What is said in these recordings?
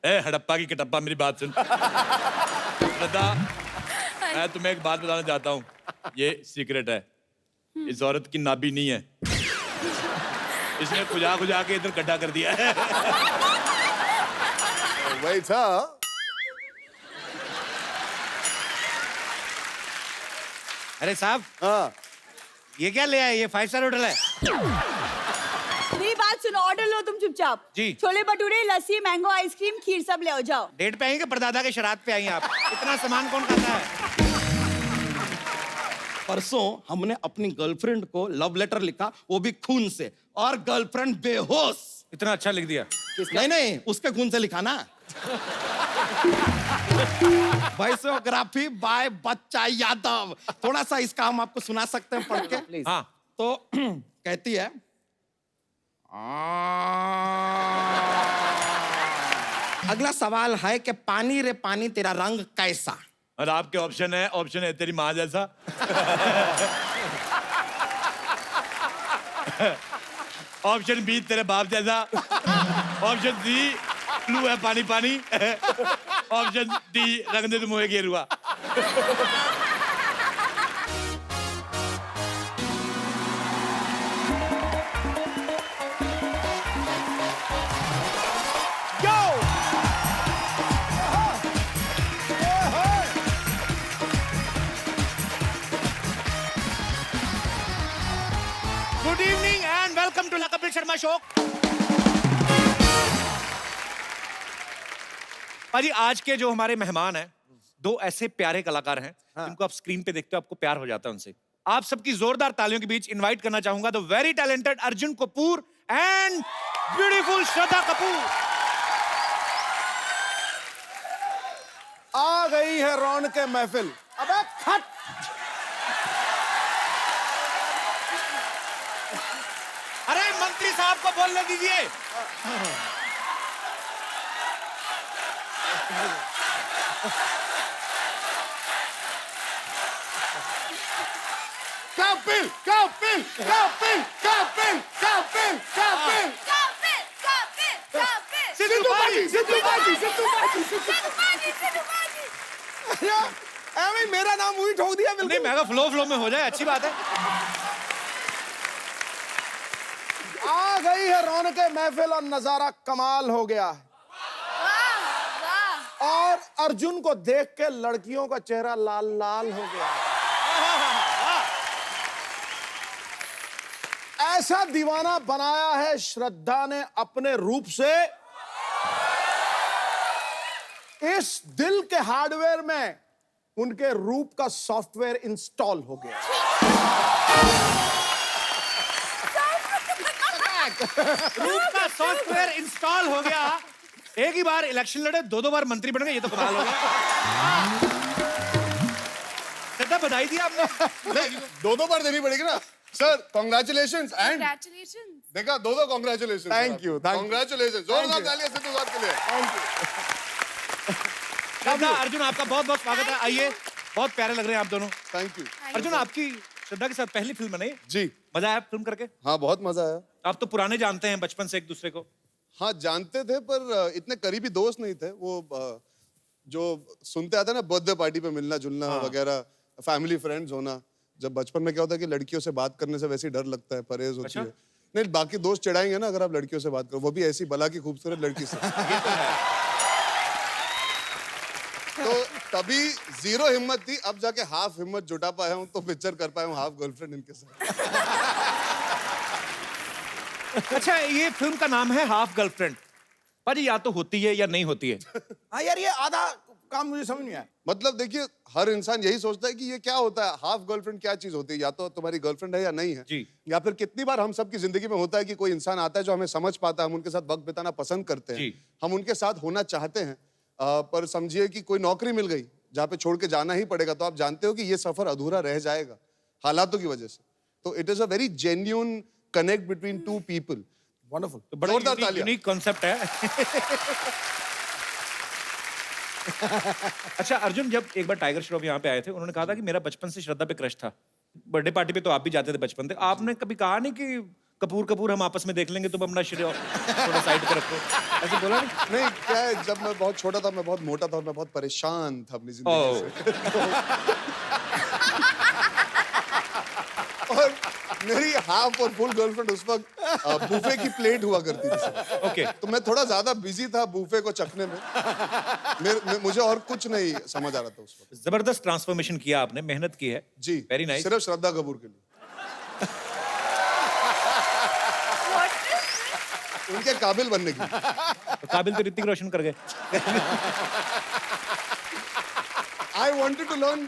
ए हड़प्पा की कटप्पा, मेरी बात सुन। श्रद्धा, मैं तुम्हें एक बात बताना चाहता हूँ, ये सीक्रेट है। इस औरत की नाभि नहीं है, इसने खुजा खुजा के इधर गड्ढा कर दिया है। वही था। अरे साहब, हाँ, ये क्या ले आए? ये 5 स्टार होटल है। मेरी बात सुनो, ऑर्डर लो तुम चुपचाप। जी। छोले भटूरे, लस्सी, मैंगो आइसक्रीम, खीर सब ले आओ, जाओ। डेट पे आई कि परदादा के श्राद्ध पे आई आप? इतना सामान कौन खाता है? परसों हमने अपनी गर्लफ्रेंड को लव लेटर लिखा, वो भी खून से, और गर्लफ्रेंड बेहोश। इतना अच्छा लिख दिया। नहीं नहीं, उसके खून से लिखा ना। बायोग्राफी बाय बच्चा यादव। थोड़ा सा इसका हम आपको सुना सकते हैं पढ़ के? हाँ। तो कहती है, अगला सवाल है कि पानी रे पानी तेरा रंग कैसा? और आपके ऑप्शन है तेरी माँ जैसा। ऑप्शन बी तेरे बाप जैसा। ऑप्शन सी ब्लू है पानी पानी। ऑप्शन डी रंग दे मुँह गेरुआ। Good evening and welcome to Kapil Sharma show. भाजी, आज के जो हमारे मेहमान हैं, दो ऐसे प्यारे कलाकार हैं जिनको आप स्क्रीन पे देखते हो, आपको प्यार हो जाता है उनसे। आप सबकी जोरदार तालियों के बीच इनवाइट करना चाहूंगा the very talented Arjun Kapoor and beautiful Shraddha Kapoor. आ गई है रौनक महफिल। अबे खट। अरे मंत्री साहब को बोलने दीजिए। कपिल कपिल कपिल कपिल कपिल कपिल सिद्धू बाजी सिद्धू बाजी सिद्धू बाजी सिद्धू बाजी। अरे मेरा नाम वही ठोक दिया नहीं, बिल्कुल। मैं कहा फ्लो में हो जाए, अच्छी बात है। आ गई है रौनक महफिल और नजारा कमाल हो गया है। और अर्जुन को देख के लड़कियों का चेहरा लाल लाल हो गया है। ऐसा दीवाना बनाया है श्रद्धा ने अपने रूप से, इस दिल के हार्डवेयर में उनके रूप का सॉफ्टवेयर इंस्टॉल हो गया। रूप का सॉफ्टवेयर इंस्टॉल हो गया। एक ही बार इलेक्शन लड़े, दो बार मंत्री बन गए, ये तो कमाल हो गया। श्रद्धा, बधाई दी आपने। दो बार देनी पड़ेगी ना सर। Congratulations and Congratulations. देखा, दो congratulation. Thank you, thank you. Congratulation. जोरदार तालियां सिद्धू साहब के लिए। श्रद्धा, अर्जुन, आपका बहुत बहुत स्वागत है। आइए, बहुत प्यारे लग रहे हैं आप दोनों। Thank you. अर्जुन, आपकी श्रद्धा के साथ पहली फिल्म बनी? जी मजा आया फिल्म करके? हाँ, बहुत मजा आया। आप तो पुराने जानते हैं बचपन से एक दूसरे को। हाँ, जानते थे पर इतने करीबी दोस्त नहीं थे। वो जो सुनते आते ना, बर्थडे पार्टी पे मिलना जुलना वगैरह, फैमिली फ्रेंड्स होना। जब बचपन में क्या होता है कि लड़कियों से बात करने से वैसे ही डर लगता है, परहेज होती है। नहीं, बाकी दोस्त चिढ़ाएंगे ना अगर आप लड़कियों से बात करो, वो भी ऐसी भला की खूबसूरत लड़की से। तो तभी जीरो हिम्मत थी, अब जाके हाफ हिम्मत जुटा पाया हूँ, तो पिक्चर कर पाया हूँ हाफ गर्लफ्रेंड इनके साथ। अच्छा, ये फिल्म का नाम है हाफ गर्लफ्रेंड। पर या तो होती है या नहीं होती है। हाँ यार, ये आधा काम मुझे समझ नहीं आया। मतलब देखिए, हर इंसान यही सोचता है कि ये क्या होता है, हाफ गर्लफ्रेंड क्या चीज होती है, या तो तुम्हारी गर्लफ्रेंड है या नहीं है। जी। या फिर कितनी बार हम सबकी जिंदगी में होता है कि कोई इंसान आता है जो हमें समझ पाता है, हम उनके साथ वक्त बिताना पसंद करते हैं, जी। हम उनके साथ होना चाहते हैं, पर समझिए कि कोई नौकरी मिल गई जहाँ पे छोड़ के जाना ही पड़ेगा, तो आप जानते हो कि ये सफर अधूरा रह जाएगा हालातों की वजह से। तो it is a very genuine connect between two people. Wonderful. तो बड़ा जोरदार तालियां। यूनिक कॉन्सेप्ट है। अच्छा अर्जुन, जब एक बार टाइगर श्रॉफ यहाँ पे आए थे, उन्होंने कहा था कि मेरा बचपन से श्रद्धा पे क्रश था। बर्थडे पार्टी पे तो आप भी जाते थे बचपन से, आपने कभी कहा नहीं कि कपूर हम आपस में देख लेंगे, तुम अपना शरीर थोड़ा साइड पे रखो, ऐसे बोला नहीं? नहीं, क्या है, जब मैं बहुत छोटा था, मैं बहुत मोटा था और मैं बहुत परेशान था अपनी जिंदगी से। और मेरी हाफ और फुल गर्लफ्रेंड उस वक्त बूफे की प्लेट हुआ करती थी। ओके। तो मैं थोड़ा ज्यादा बिजी था बूफे को चखने में। मुझे और कुछ नहीं समझ आ रहा था उस वक्त। जबरदस्त ट्रांसफॉर्मेशन किया आपने, मेहनत की है जी, वेरी नाइस। सिर्फ श्रद्धा कपूर के लिए। उनके काबिल बनने की। तो काबिल तो ऋतिक रोशन कर गए। I wanted to learn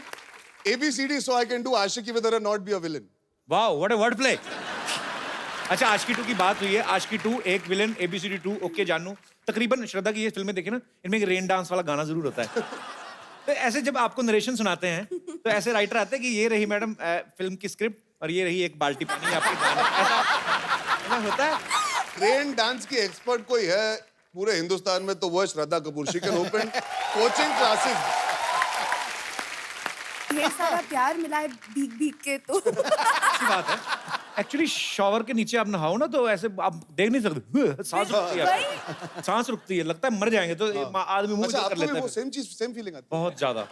ABCD so I can do Aashiki with her and not be a villain. Wow, what a word play. अच्छा, आशिकी 2 की बात हुई है, आशिकी 2 एक विलेन, ABCD 2 ओके जानू। तकरीबन श्रद्धा की ये फिल्में देखी ना, इनमें एक रेन डांस वाला गाना जरूर होता है। तो ऐसे जब आपको नरेशन सुनाते हैं तो ऐसे राइटर आते हैं कि ये रही मैडम फिल्म की स्क्रिप्ट और ये रही एक बाल्टी पानी आपके गाने, ऐसा होता है। रेन डांस की एक्सपर्ट कोई है पूरे हिंदुस्तान में तो वो है Shraddha Kapoor. She can open coaching classes. ढेर सारा प्यार मिला है भीग भीग के तो। अच्छी बात है। एक्चुअली शॉवर के नीचे आप नहाओ ना तो ऐसे आप देख नहीं सकते, सांस रुकती है, सांस रुकती है, लगता है मर जाएंगे, तो आदमी मुंह अच्छा, कर आपको लेता भी है। वो सेम चीज, सेम फीलिंग आती बहुत ज्यादा, है?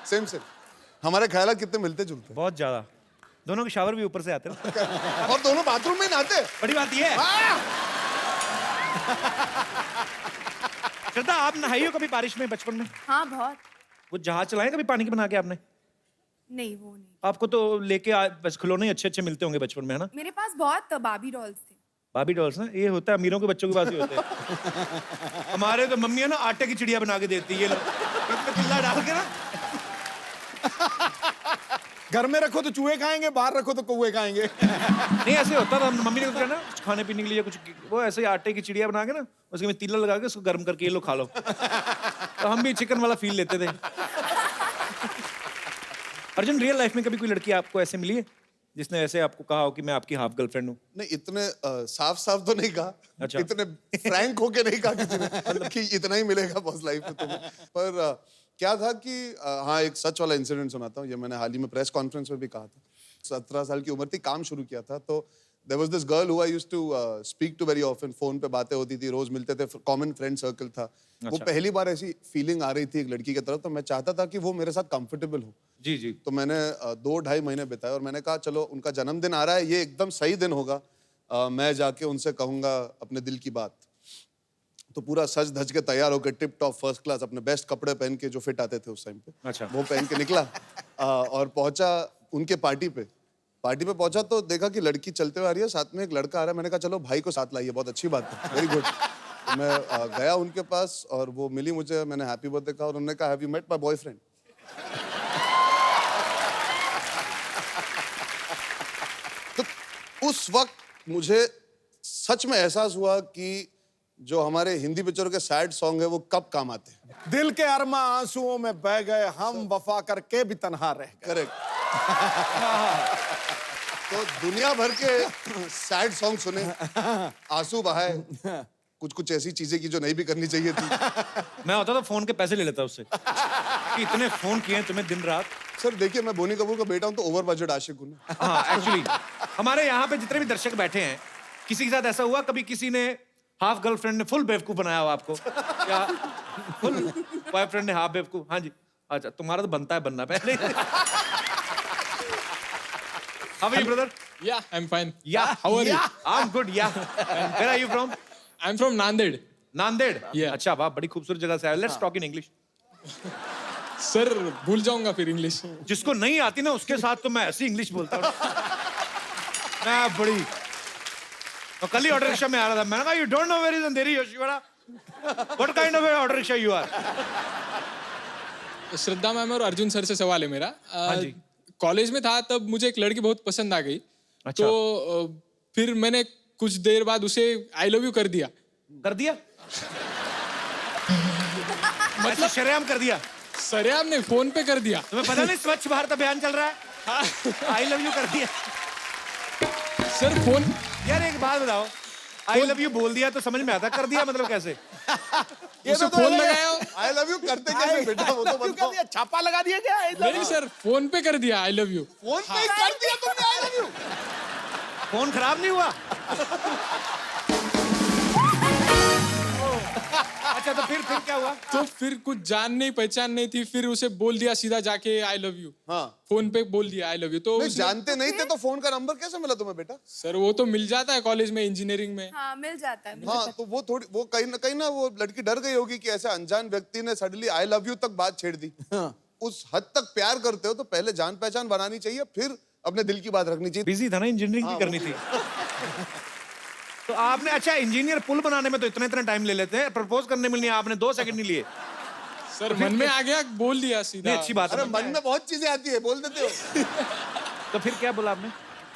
Same same. हमारे ख्याल कितने मिलते जुलते बहुत ज्यादा। दोनों के शावर भी ऊपर से आते हैं। हैं। और दोनों बाथरूम में ही नहाते हैं। बड़ी बात ये है। श्रद्धा, आप नहाई हो कभी बारिश में बचपन में? हाँ बहुत। वो जहाज चलाए कभी पानी के बना के आपने? नहीं वो नहीं। आपको तो लेके बस खिलौने ही अच्छे मिलते होंगे बचपन में, है ना? मेरे पास बहुत बाबी डॉल्स थे। बाबी डॉल्स ना, ये होता है अमीरों के बच्चों के पास ही होते हैं। हमारे तो मम्मी है ना आटे की चिड़िया बना के देती है, ये लो, इसमें चिल्ला डाल के ना। घर में रखो तो चूहे खाएंगे, बाहर रखो तो कौवे खाएंगे। नहीं ऐसे होता था, मम्मी ने ना कुछ खाने पीने के लिए कुछ वो ऐसे ही आटे की चिड़िया बना के ना उसके में तीला लगा के उसको गर्म करके ये लो खा लो। तो हम भी चिकन वाला फील लेते थे। अर्जुन, रियल लाइफ में कभी कोई लड़की आपको ऐसे मिली है जिसने ऐसे आपको कहा हो कि मैं आपकी हाफ गर्लफ्रेंड हूँ? नहीं, इतने साफ साफ तो नहीं कहा। अच्छा। इतने फ्रैंक होके नहीं कहा किसी ने कि इतना ही मिलेगा बस लाइफ में तुम्हें। पर क्या था कि हाँ, एक सच वाला इंसिडेंट सुनाता हूँ। ये मैंने हाल ही में प्रेस कॉन्फ्रेंस में भी कहा था। 17 साल की उम्र थी, काम शुरू किया था, तो there was this girl who I used to speak to very often. Phone पे बातें होती थी, रोज मिलते थे, कॉमन फ्रेंड सर्कल था। वो पहली बार ऐसी फीलिंग आ रही थी एक लड़की की तरफ, तो मैं चाहता था कि वो मेरे साथ कंफर्टेबल हो। जी जी। तो मैंने 2-2.5 महीने बिताए और मैंने कहा चलो उनका जन्मदिन आ रहा है, ये एकदम सही दिन होगा, मैं जाके उनसे कहूंगा अपने दिल की बात। तो पूरा सज धज के तैयार होकर टिप टॉप फर्स्ट क्लास अपने बेस्ट कपड़े पहन के जो फिट आते थे उस टाइम पे, अच्छा। वो पहन के निकला और पहुंचा उनके पार्टी पे पहुंचा तो देखा कि लड़की चलते हुए आ रही है, साथ में एक लड़का आ रहा है। मैंने कहा चलो भाई को साथ लाइए, बहुत अच्छी बात है, वेरी गुड। तो मैं गया उनके पास और वो मिली मुझे, मैंने हैप्पी बर्थडे कहा और उन्होंने कहा have you met my boyfriend? तो उस वक्त मुझे सच में एहसास हुआ कि जो हमारे हिंदी पिक्चरों के सैड सॉन्ग है वो कब काम आते हैं। दिल के अरमा आंसुओं में बह गए, हम वफा करके भी तन्हा रह गए। करेक्ट। तो दुनिया भर के सैड सॉन्ग सुने, आंसू बहाए, कुछ कुछ ऐसी चीजें की जो नहीं भी करनी चाहिए थी। मैं होता तो फोन के पैसे ले लेता उससे कि इतने फोन किए तुम्हें दिन रात। सर देखिए, मैं बोनी कपूर का बेटा हूं तो ओवर बजट आशिक हूं। हाँ, एक्चुअली हमारे यहाँ पे जितने भी दर्शक बैठे हैं, किसी के साथ ऐसा हुआ कभी किसी ने हाफ गर्लफ्रेंड ने फुल बेवकूफ बनाया हो आपको, या फुल बॉयफ्रेंड ने हाफ बेवकूफ? हाँ जी। अच्छा, तुम्हारा तो बनता है बनना पहले। How are you, brother? Yeah, I'm fine. Yeah. How are you? I'm good. Yeah. And where are you from? I'm from Nanded. Nanded? Yeah. अच्छा, वाह, बड़ी खूबसूरत जगह से आए। Let's talk in English. Sir भूल जाऊंगा फिर इंग्लिश। जिसको नहीं आती ना उसके साथ तो मैं ऐसी इंग्लिश बोलता हूँ। मैं बड़ी तो कल ही ऑटो रिक्शा में आ रहा था, मैंने कहा you don't know where is Andheri योशिवाड़ा? What kind of auto rickshaw you are? Shraddha ma'am और अर्जुन सर से सवाल है मेरा। जी। कॉलेज में था तब मुझे एक लड़की बहुत पसंद आ गई। अच्छा। तो फिर मैंने कुछ देर बाद उसे आई लव यू कर दिया। कर दिया? मतलब शरेआम कर दिया? सरेआम ने फोन पे कर दिया। तुम्हें पता नहीं स्वच्छ भारत अभियान चल रहा है? आई लव यू कर दिया? सर फोन, यार एक बात बताओ, आई लव यू बोल दिया तो समझ में आता, कर दिया मतलब कैसे? उसे फोन लगाया। आई लव यू करते कैसे बेटा, वो तो बताओ। छापा लगा दिया क्या? नहीं सर, फोन पे कर दिया आई लव यू। फोन पे ही कर दिया तुमने आई लव यू? फोन खराब नहीं हुआ? अच्छा तो फिर क्या हुआ? तो फिर कुछ जान नहीं पहचान नहीं थी, फिर उसे बोल दिया सीधा जाके आई लव यू। हाँ फोन पे बोल दिया आई लव यू। तो नहीं, उसने- जानते नहीं थे तो फोन का नंबर कैसे मिला तुम्हें बेटा? सर वो तो मिल जाता है कॉलेज में, इंजीनियरिंग में। हाँ मिल जाता है। हाँ तो वो थोड़ी वो कहीं ना वो लड़की डर गई होगी कि ऐसे अनजान व्यक्ति ने सडनली आई लव यू तक बात छेड़ दी। उस हद तक प्यार करते हो तो पहले जान पहचान बनानी चाहिए, फिर अपने दिल की बात रखनी चाहिए। बिजी था ना, इंजीनियरिंग भी करनी थी। तो आपने अच्छा इंजीनियर पुल बनाने में तो इतना टाइम ले लेते हैं, प्रपोज करने में नहीं आपने 2 सेकंड नहीं लिए। सर मन में आ गया, बोल दिया सीधा। नहीं अच्छी बात अरे है। मन में बहुत चीजें आती है, बोल देते हो। तो फिर क्या बोला आपने?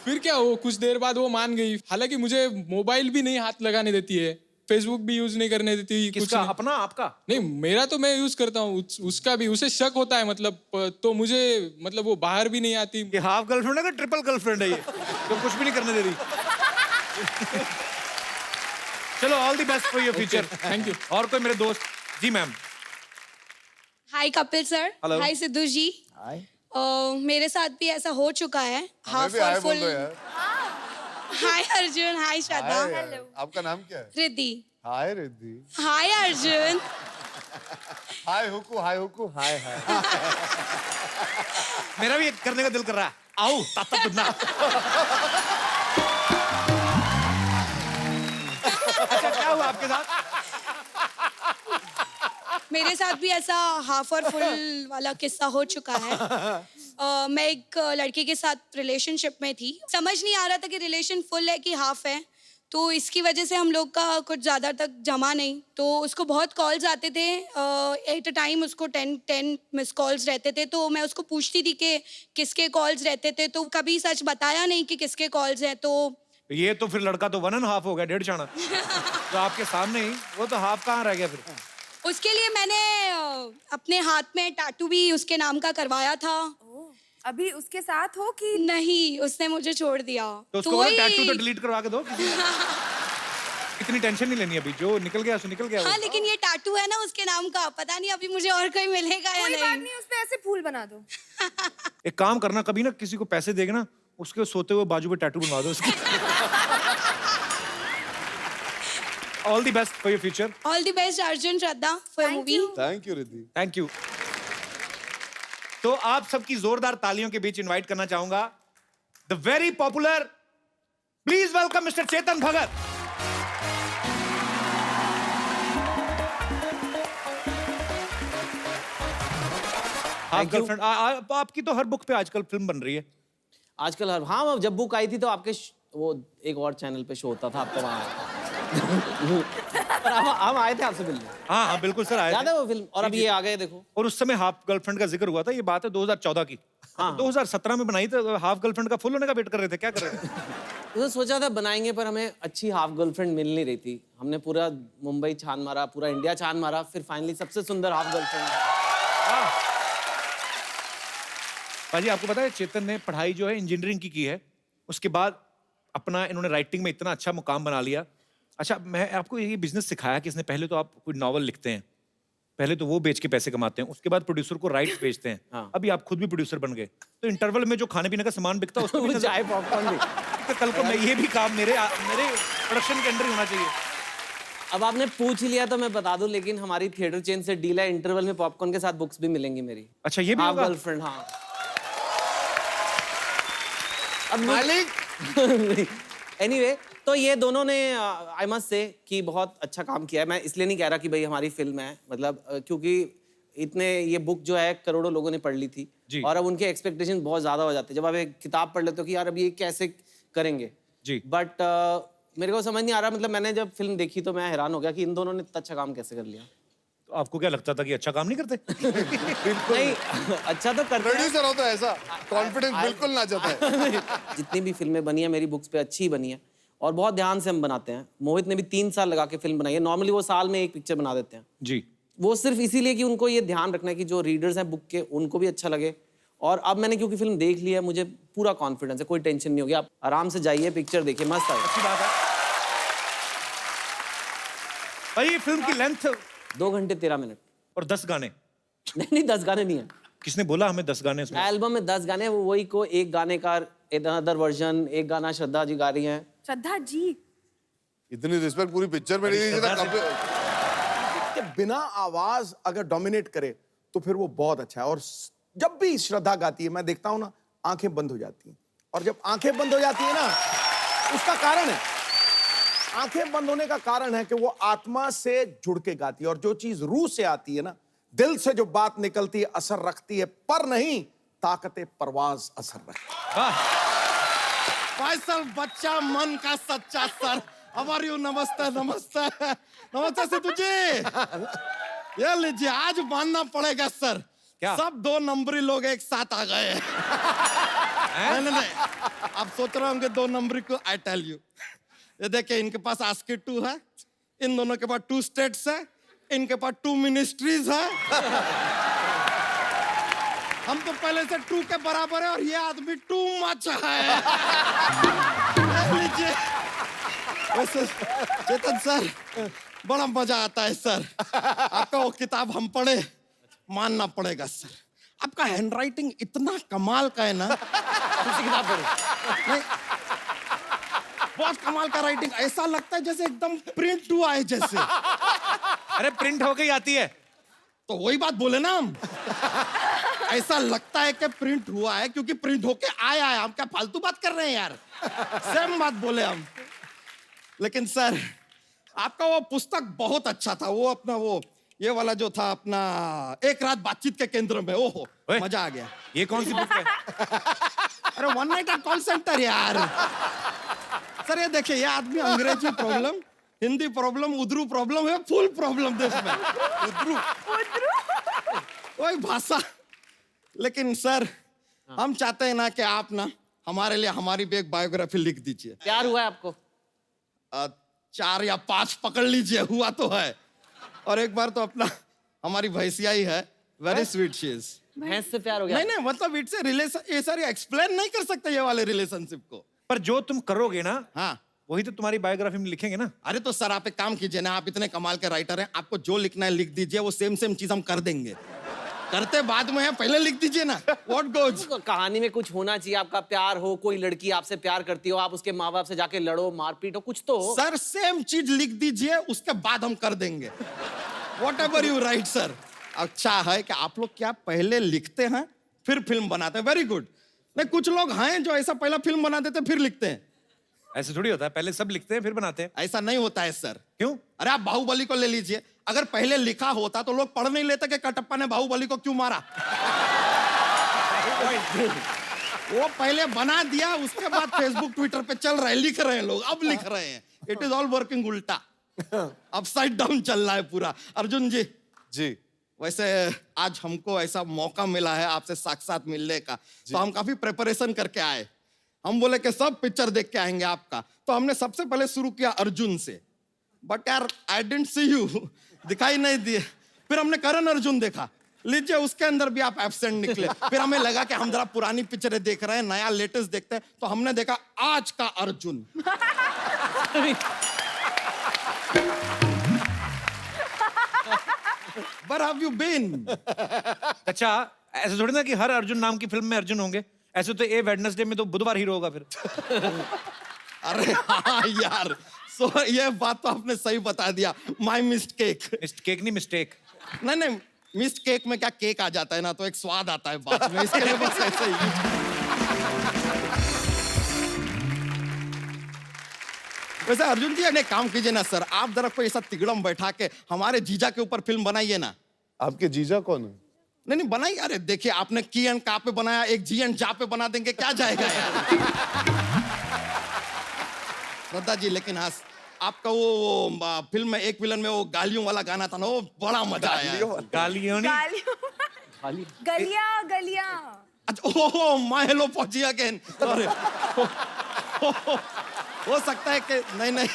फिर क्या, वो कुछ देर बाद वो मान गई। हालांकि मुझे मोबाइल भी नहीं हाथ लगाने देती है, फेसबुक भी यूज नहीं करने देती। कुछ किसका? नहीं। अपना आपका? नहीं मेरा तो मैं यूज करता हूँ, उसका भी। उसे शक होता है मतलब, तो मुझे मतलब वो बाहर भी नहीं आती। ये हाफ गर्लफ्रेंड है कि ट्रिपल गर्लफ्रेंड है ये? तो कुछ भी नहीं करने दे रही। चलो all the best for your future. Thank you. और कोई मेरे दोस्त? जी मैम। हाय कपिल सर। Hello. हाय सिद्धू जी। मेरे साथ भी ऐसा हो चुका है। हमें भी हाय बोल दो यार। हाय अर्जुन, हाय श्रद्धा। हाय, आपका नाम क्या है? रिद्धि। हाय रिद्धि। हाय अर्जुन। हाय हुकू, हाय हुकू, हाय हाय। मेरा भी करने का दिल कर रहा है। आओ ताता कुदना। अच्छा क्या हुआ आपके साथ? मेरे साथ भी ऐसा हाफ और फुल वाला किस्सा हो चुका है। मैं एक लड़के के साथ रिलेशनशिप में थी। समझ नहीं आ रहा था कि रिलेशन फुल है कि हाफ है, तो इसकी वजह से हम लोग का कुछ ज़्यादा तक जमा नहीं। तो उसको बहुत कॉल्स आते थे, एट अ टाइम उसको 10 मिस कॉल्स रहते थे। तो मैं उसको पूछती थी कि किसके कॉल्स रहते थे, तो कभी सच बताया नहीं कि किसके कॉल्स हैं। तो ये तो फिर लड़का तो 1.5 हो गया, 1.5 चाणा। तो आपके सामने ही, वो तो हाफ कहाँ रह गया फिर? उसके लिए मैंने अपने हाथ में टैटू भी उसके नाम का करवाया था। अभी उसके साथ हो कि नहीं, उसने मुझे छोड़ दिया। तो उसको बोलो टैटू तो डिलीट करवा के दो। इतनी टेंशन नहीं लेनी, अभी जो निकल गया सो निकल गया। हाँ लेकिन ये टैटू है ना उसके नाम का, पता नहीं अभी मुझे और कोई मिलेगा या कोई बात नहीं। नहीं, उस पे ऐसे फूल बना दो। एक काम करना, कभी ना किसी को पैसे देगा ना, उसके सोते हुए बाजू पे टैटू बनवा दो उसकी। All the best for your future. All the best Arjun, Shraddha for movie. Thank you Riddhi. Thank you. तो आप सबकी जोरदार तालियों के बीच इनवाइट करना चाहूंगा the very popular, please welcome mister Chetan Bhagat. Half girlfriend. आपकी तो हर बुक पे आजकल फिल्म बन रही है। आजकल हाँ, जब बुक आई थी तो आपके वो एक और चैनल पे शो होता था, आपका वहाँ पर हम आए थे आपसे मिलने। हाँ हाँ बिल्कुल सर, आए याद थे। है वो फिल्म? और अब ये आ गए देखो। और उस समय हाफ गर्लफ्रेंड का जिक्र हुआ था, ये बात है 2014 की। हाँ। 2017 में बनाई तो हाफ गर्लफ्रेंड का फुल होने का वेट कर रहे थे, क्या कर रहे थे? तो सोचा था बनाएंगे, पर हमें अच्छी हाफ गर्लफ्रेंड मिल नहीं रही थी। हमने पूरा मुंबई छान मारा, पूरा इंडिया छान मारा, फिर फाइनली सबसे सुंदर हाफ गर्लफ्रेंड। भाजी आपको पता है चेतन ने पढ़ाई जो है इंजीनियरिंग की है, उसके बाद अपना इन्होंने राइटिंग में इतना अच्छा मुकाम बना लिया। अच्छा मैं आपको ये बिजनेस सिखाया कि इसने, पहले तो आप कोई नॉवल लिखते हैं, पहले तो वो बेच के पैसे कमाते हैं, उसके बाद प्रोड्यूसर को राइट्स बेचते हैं। हाँ। अभी आप खुद भी प्रोड्यूसर बन गए, तो इंटरवल में जो खाने पीने का सामान बिकता है उसको भी नजर- चाय पॉपकॉर्न भी। तो कल को मैं ये भी काम मेरे प्रोडक्शन के अंडर ही होना चाहिए। अब आपने पूछ ही लिया तो मैं बता दूं, लेकिन हमारी थिएटर चेन से डील है, इंटरवल में पॉपकॉर्न के साथ बुक्स भी मिलेंगी मेरी। अच्छा ये भी हाफ होगा? गर्लफ्रेंड। हाँ अब मालिक एनीवे तो ये दोनों ने आई मस्ट से कि बहुत अच्छा काम किया है। मैं इसलिए नहीं कह रहा कि भाई हमारी फिल्म है, मतलब क्योंकि इतने ये बुक जो है करोड़ों लोगों ने पढ़ ली थी जी। और अब उनके एक्सपेक्टेशन बहुत ज्यादा हो जाते हैं जब आप एक किताब पढ़ लेते हो कि यार अब ये कैसे करेंगे जी। बट मेरे को समझ नहीं आ रहा, मतलब मैंने जब फिल्म देखी तो मैं हैरान हो गया कि इन दोनों ने इतना अच्छा काम कैसे कर लिया। तो आपको क्या लगता था कि अच्छा काम नहीं करते? नहीं अच्छा तो करते हैं। प्रोड्यूसर हो तो ऐसा कॉन्फिडेंस बिल्कुल ना जाता है। जितनी भी फिल्में बनी है मेरी बुक्स पे अच्छी बनी है और बहुत ध्यान से हम बनाते हैं। मोहित ने भी 3 साल लगा के फिल्म बनाई है, नॉर्मली वो साल में एक पिक्चर बना देते हैं। जी। वो सिर्फ इसीलिए कि उनको ये ध्यान रखना है कि जो रीडर्स हैं बुक के उनको भी अच्छा लगे। और अब मैंने क्योंकि फिल्म देख ली है, मुझे पूरा कॉन्फिडेंस है, कोई टेंशन नहीं होगी। आप आराम से जाइए, पिक्चर देखिए, मस्त है। अच्छी बात है भाई। ये फिल्म की लेंथ 2 घंटे 13 मिनट और 10 गाने। नहीं 10 गाने नहीं है किसने बोला हमें 10 गाने इसमें? एल्बम में 10 गाने, वो वही को एक गाने का अदर वर्जन, एक गाना श्रद्धा जी गा रही हैं। श्रद्धा जी इतनी रिस्पेक्ट पूरी पिक्चर में नहीं दी थी, तो कि बिना आवाज अगर डोमिनेट करे तो फिर वो बहुत अच्छा है। और जब भी श्रद्धा गाती है मैं देखता हूं ना, आंखें बंद हो जाती हैं। और जब आंखें बंद हो जाती है ना, उसका कारण है, आंखें बंद होने का कारण है कि वो आत्मा से जुड़ के गाती है। और जो चीज रूह से आती है ना, दिल से जो बात निकलती है, असर रखती है, पर नहीं ताकते परवाज असर रखती है। फैसल बच्चा मन का सच्चा सर। हमारी नमस्ते नमस्ते नमस्ते सिद्धू जी। ये लीजिए, आज मानना पड़ेगा सर, क्या? सब 2 नंबरी लोग एक साथ आ गए। नहीं, आप सोच रहे होंगे 2 नंबरी को। आई टेल यू, ये देखिए, इनके पास आस्की 2 है, इन दोनों के पास 2 स्टेट्स है, इनके पास 2 मिनिस्ट्रीज है। हम तो पहले से 2 के बराबर है और ये आदमी 2 मच है। लीजिए। वैसे चेतन सर, बड़ा मजा आता है सर। आपका वो किताब हम पढ़े, मानना पड़ेगा सर, आपका हैंडराइटिंग इतना कमाल का है ना। दूसरी किताब पढ़ो। नहीं, बहुत कमाल का राइटिंग, ऐसा लगता है जैसे एकदम प्रिंट हुआ है जैसे। अरे प्रिंट होके ही आती है। तो वही बात बोले ना हम। ऐसा लगता है कि प्रिंट हुआ है क्योंकि प्रिंट होके आया है। हम क्या फालतू बात कर रहे हैं यार? सेम बात बोले हम। लेकिन सर, आपका वो पुस्तक बहुत अच्छा था। वो अपना वो ये वाला जो था अपना एक रात बातचीत के केंद्र में, ओहो मजा आ गया। ये कौन सी बुक है? अरे वन नाइट कॉल सेंटर यार। सर ये देखिए, ये आदमी अंग्रेजी problem, Hindi problem, Urdu problem है, फुल प्रॉब्लम देश में। उर्दू वही भाषा। लेकिन सर, हम चाहते हैं ना कि आप ना हमारे लिए हमारी भी एक बायोग्राफी लिख दीजिए। प्यार हुआ है आपको? 4 या 5 पकड़ लीजिए, हुआ तो है। और एक बार तो अपना हमारी भैंसिया ही है, वेरी स्वीट शी इज। भैंस से प्यार हो गया? नहीं, मतलब इट्स ए रिलेशन। ये सर एक्सप्लेन नहीं कर सकते ये वाले रिलेशनशिप को। पर जो तुम करोगे ना, हाँ, वही तो तुम्हारी बायोग्राफी में लिखेंगे ना। अरे तो सर आप एक काम कीजिए ना, आप इतने कमाल के राइटर हैं, आपको जो लिखना है लिख दीजिए, वो सेम चीज हम कर देंगे। करते बाद में है, पहले लिख दीजिए ना। What goes. कहानी में कुछ होना चाहिए, आपका प्यार हो, कोई लड़की आपसे प्यार करती हो, आप उसके माँ बाप से जाके लड़ो, मारपीट हो, कुछ तो हो। सर सेम चीज लिख दीजिए, उसके बाद हम कर देंगे। What ever you right sir. अच्छा है कि आप लोग क्या पहले लिखते हैं फिर फिल्म बनाते हैं, वेरी गुड। नहीं, कुछ लोग हैं जो ऐसा पहला फिल्म बना देते फिर लिखते हैं। ऐसे थोड़ी होता है, पहले सब लिखते हैं फिर बनाते हैं। ऐसा नहीं होता है सर। क्यों? अरे आप बाहुबली को ले लीजिए, अगर पहले लिखा होता तो लोग पढ़ नहीं लेते कि कटप्पा ने बाहुबली को क्यों मारा। वो पहले बना दिया, उसके बाद फेसबुक ट्विटर पे चल रहा है, लिख रहे हैं लोग, अब लिख रहे हैं। इट इज ऑल वर्किंग उल्टा, अपसाइड डाउन चल रहा है पूरा। अर्जुन जी, जी वैसे आज हमको ऐसा मौका मिला है आपसे साक्षात मिलने का, तो हम काफी प्रिपरेशन करके आए। हम बोले कि सब पिक्चर देख के आएंगे आपका, तो हमने सबसे पहले शुरू किया अर्जुन से। बट यार आई डिडंट सी यू, दिखाई नहीं दिए। फिर हमने करण अर्जुन देखा, लीजिए उसके अंदर भी आप एब्सेंट निकले। फिर हमें लगा कि हम जरा पुरानी पिक्चरें देख रहे हैं, नया लेटेस्ट देखते हैं, तो हमने देखा आज का Arjun. Where have you been? अच्छा, ऐसे थोड़ी ना कि हर अर्जुन नाम की फिल्म में अर्जुन होंगे। ऐसे तो ए वेडनेसडे में तो बुधवार हीरो होगा फिर। अरे हाँ यार, ये बात तो आपने सही बता दिया। My mistake. मिस्टेक नहीं, मिस्टेक। नहीं, मिस्ड केक में क्या केक आ जाता है ना, तो एक स्वाद आता है बात में, इसके लिए बस ऐसे ही। वैसे अर्जुन जी एक काम कीजिए ना सर, आप जरा कोई ऐसा तिगड़म बैठा के हमारे जीजा के ऊपर फिल्म बनाइए ना। आपके जीजा कौन है? नहीं बनाइए। अरे देखिए, आपने की एंड का पे बनाया, एक जी एंड जा पे बना देंगे, क्या जाएगा यार। श्रद्धा जी, लेकिन हाँ, आपका वो फिल्म में एक विलन में वो गालियों वाला गाना था ना, वो बड़ा मजा आया। गालियों नहीं, गलियां गलियां। अच्छा, ओह माय हेलो पहुंची अगेन। सॉरी। हो सकता है कि नहीं,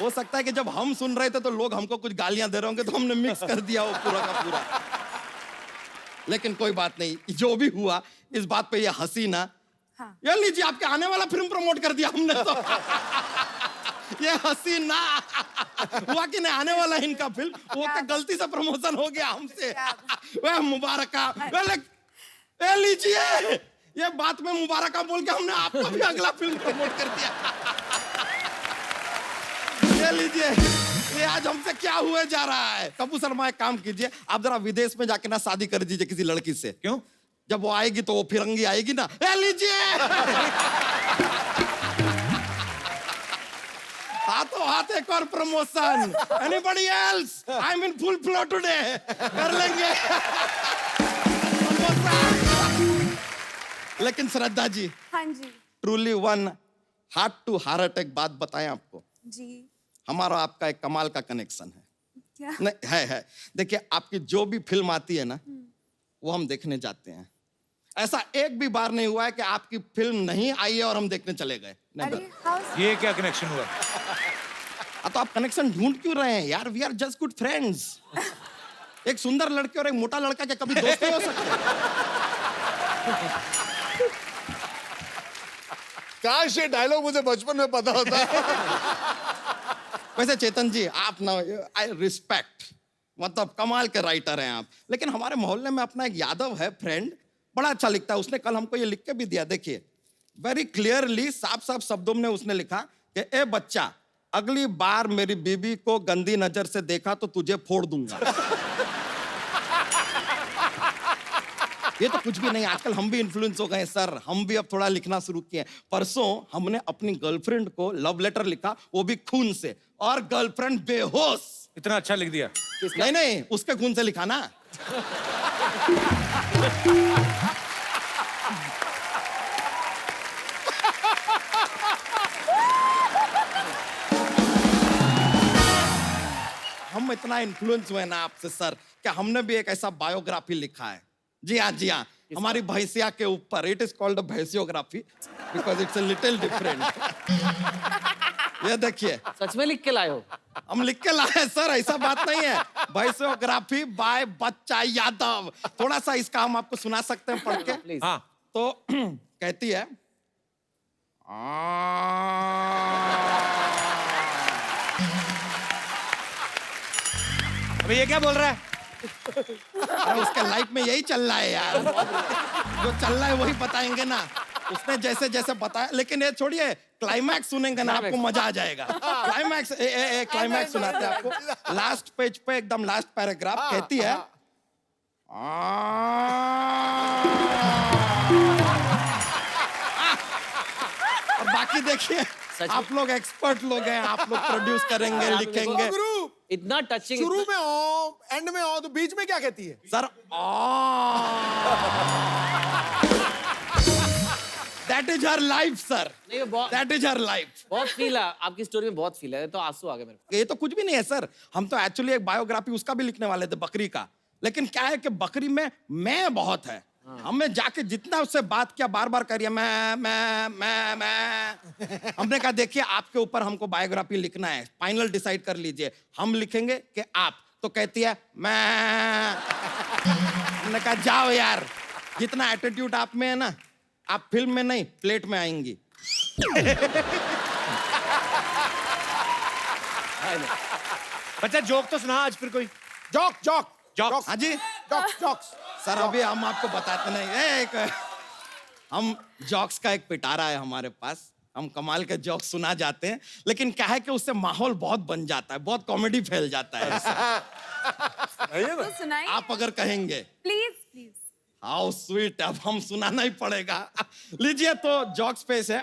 हो सकता है कि जब हम सुन रहे थे तो लोग हमको कुछ गालियां दे रहे होंगे, तो हमने मिक्स कर दिया वो पूरा का पूरा। लेकिन कोई बात नहीं, जो भी हुआ इस बात पे ये हंसी ना। हाँ। ये लीजिए, आपके आने वाला फिल्म प्रमोट कर दिया हमने तो। ये हंसी ना हुआ कि नहीं, आने वाला इनका फिल्म, वो क्या गलती से प्रमोशन हो गया हमसे। वह मुबारका। लीजिए, ये बात में मुबारक बोल के हमने आपका भी अगला फिल्म प्रमोट कर दिया। ये लीजिए, ये आज हमसे क्या हुए जा रहा है। कपूर शर्मा एक काम कीजिए, आप जरा विदेश में जाके ना शादी कर दीजिए किसी लड़की से। क्यों? जब वो आएगी तो वो फिरंगी आएगी ना। ये लीजिए, हाथों हाथ एक और promotion. Anybody else? I am in full flow today. कर लेंगे लेकिन श्रद्धा जी, हाँ जी truly one heart to heart एक बात बताएं आपको, जी। हमारा आपका एक कमाल का कनेक्शन है। क्या? नहीं है। देखिए, आपकी जो भी फिल्म आती है ना, वो हम देखने जाते हैं। ऐसा एक भी बार नहीं हुआ है कि आपकी फिल्म नहीं आई है और हम देखने चले गए। अरे how- ये क्या कनेक्शन हुआ? तो आप कनेक्शन ढूंढ क्यों रहे हैं यार? We are just good friends. एक सुंदर लड़के और एक मोटा लड़का क्या कभी दोस्त नहीं हो सकते? काश ये डायलॉग मुझे बचपन में पता होता। वैसे चेतन जी, आप ना, आई रिस्पेक्ट, मतलब कमाल के राइटर हैं आप, लेकिन हमारे मोहल्ले में अपना एक यादव है फ्रेंड, बड़ा अच्छा लिखता है। उसने कल हमको ये लिख के भी दिया, देखिए वेरी क्लियरली, साफ साफ शब्दों में उसने लिखा कि ए बच्चा, अगली बार मेरी बीबी को गंदी नजर से देखा तो तुझे फोड़ दूंगा। ये तो कुछ भी नहीं, आजकल हम भी इन्फ्लुएंस हो गए सर, हम भी अब थोड़ा लिखना शुरू किए। परसों हमने अपनी गर्लफ्रेंड को लव लेटर लिखा, वो भी खून से, और गर्लफ्रेंड बेहोश। इतना अच्छा लिख दिया? नहीं, उसके खून से लिखा ना। हम इतना इन्फ्लुएंस हुए ना आपसे सर, क्या हमने भी एक ऐसा बायोग्राफी लिखा है। जी हाँ, जी हाँ, हमारी भैंसिया के ऊपर। इट इज कॉल्ड भैंसियोग्राफी because it's a little different. ये देखिए, सच में लिख के लाए हो? हम लिख के लाए सर, ऐसा बात नहीं है। भैंसियोग्राफी बाय बच्चा यादव। थोड़ा सा इसका हम आपको सुना सकते हैं पढ़ के? प्लीज। हाँ। तो कहती है, अबे ये क्या बोल रहा है? अरे उसके लाइफ में यही चल रहा है यार, जो चल रहा है वही बताएंगे ना। उसने जैसे जैसे बताया, लेकिन ये छोड़िए, क्लाइमैक्स सुनेंगे ना आपको मजा आ जाएगा। क्लाइमैक्स क्लाइमैक्स सुनाते हैं आपको। लास्ट पेज पे एकदम लास्ट पैराग्राफ कहती है, और बाकी देखिए, आप लोग एक्सपर्ट लोग हैं, आप लोग प्रोड्यूस करेंगे, लिखेंगे। गुरु, इतना टचिंग। शुरू में ओ, एंड में ओ, तो बीच में क्या कहती है? Sir, that is her life sir, नहीं, बहुत दैट इज हर लाइफ। बहुत फील है आपकी स्टोरी में, बहुत फील है, तो आंसू आ गए मेरे को। ये तो कुछ भी नहीं है सर, हम तो एक्चुअली एक बायोग्राफी उसका भी लिखने वाले थे, बकरी का। लेकिन क्या है कि बकरी में मैं बहुत है। हमने जाके जितना उससे बात किया, बार बार करिए मैं। हमने कहा देखिए, आपके ऊपर हमको बायोग्राफी लिखना है, फाइनल डिसाइड कर लीजिए, हम लिखेंगे कि आप। तो कहती है मैं। हमने कहा जाओ यार, जितना एटीट्यूड आप में है ना, आप फिल्म में नहीं प्लेट में आएंगी। बच्चा जोक तो सुना आज फिर कोई। Joke joke Jokes. हाँ जी जॉक्स जॉक्स। सर, अभी हम आपको बताते नहीं। हम जॉक्स का एक पिटारा है हमारे पास, हम कमाल के जॉक्स सुना जाते हैं, लेकिन क्या है कि उससे माहौल बहुत बन जाता है, बहुत कॉमेडी फैल जाता है। तो सुनाइए आप अगर कहेंगे प्लीज प्लीज। हाउ स्वीट, अब हम सुनाना ही पड़ेगा। लीजिए, तो जॉक्स पेश है।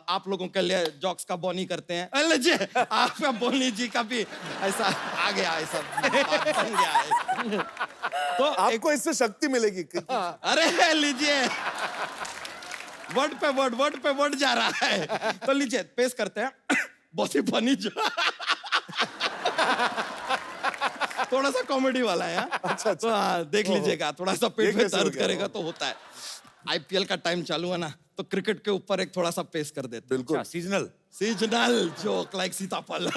आप लोगों के लिए जॉक्स का बोनी करते हैं। लीजिए, आपका बोनी जी का भी ऐसा आ गया, ऐसा बन गया है। तो आपको इससे शक्ति मिलेगी। अरे लीजिए, वर्ड पे वर्ड जा रहा है। तो लीजिए, पेश करते हैं बोसी फनी जो थोड़ा सा कॉमेडी वाला है। अच्छा। तो हाँ, देख लीजिएगा, थोड़ा सा पेट में दर्द करेगा तो होता है। आईपीएल का टाइम चालू है ना, तो क्रिकेट के ऊपर एक थोड़ा सा पेश कर देते हैं। अच्छा, सीजनल जोक लाइक सीताफल।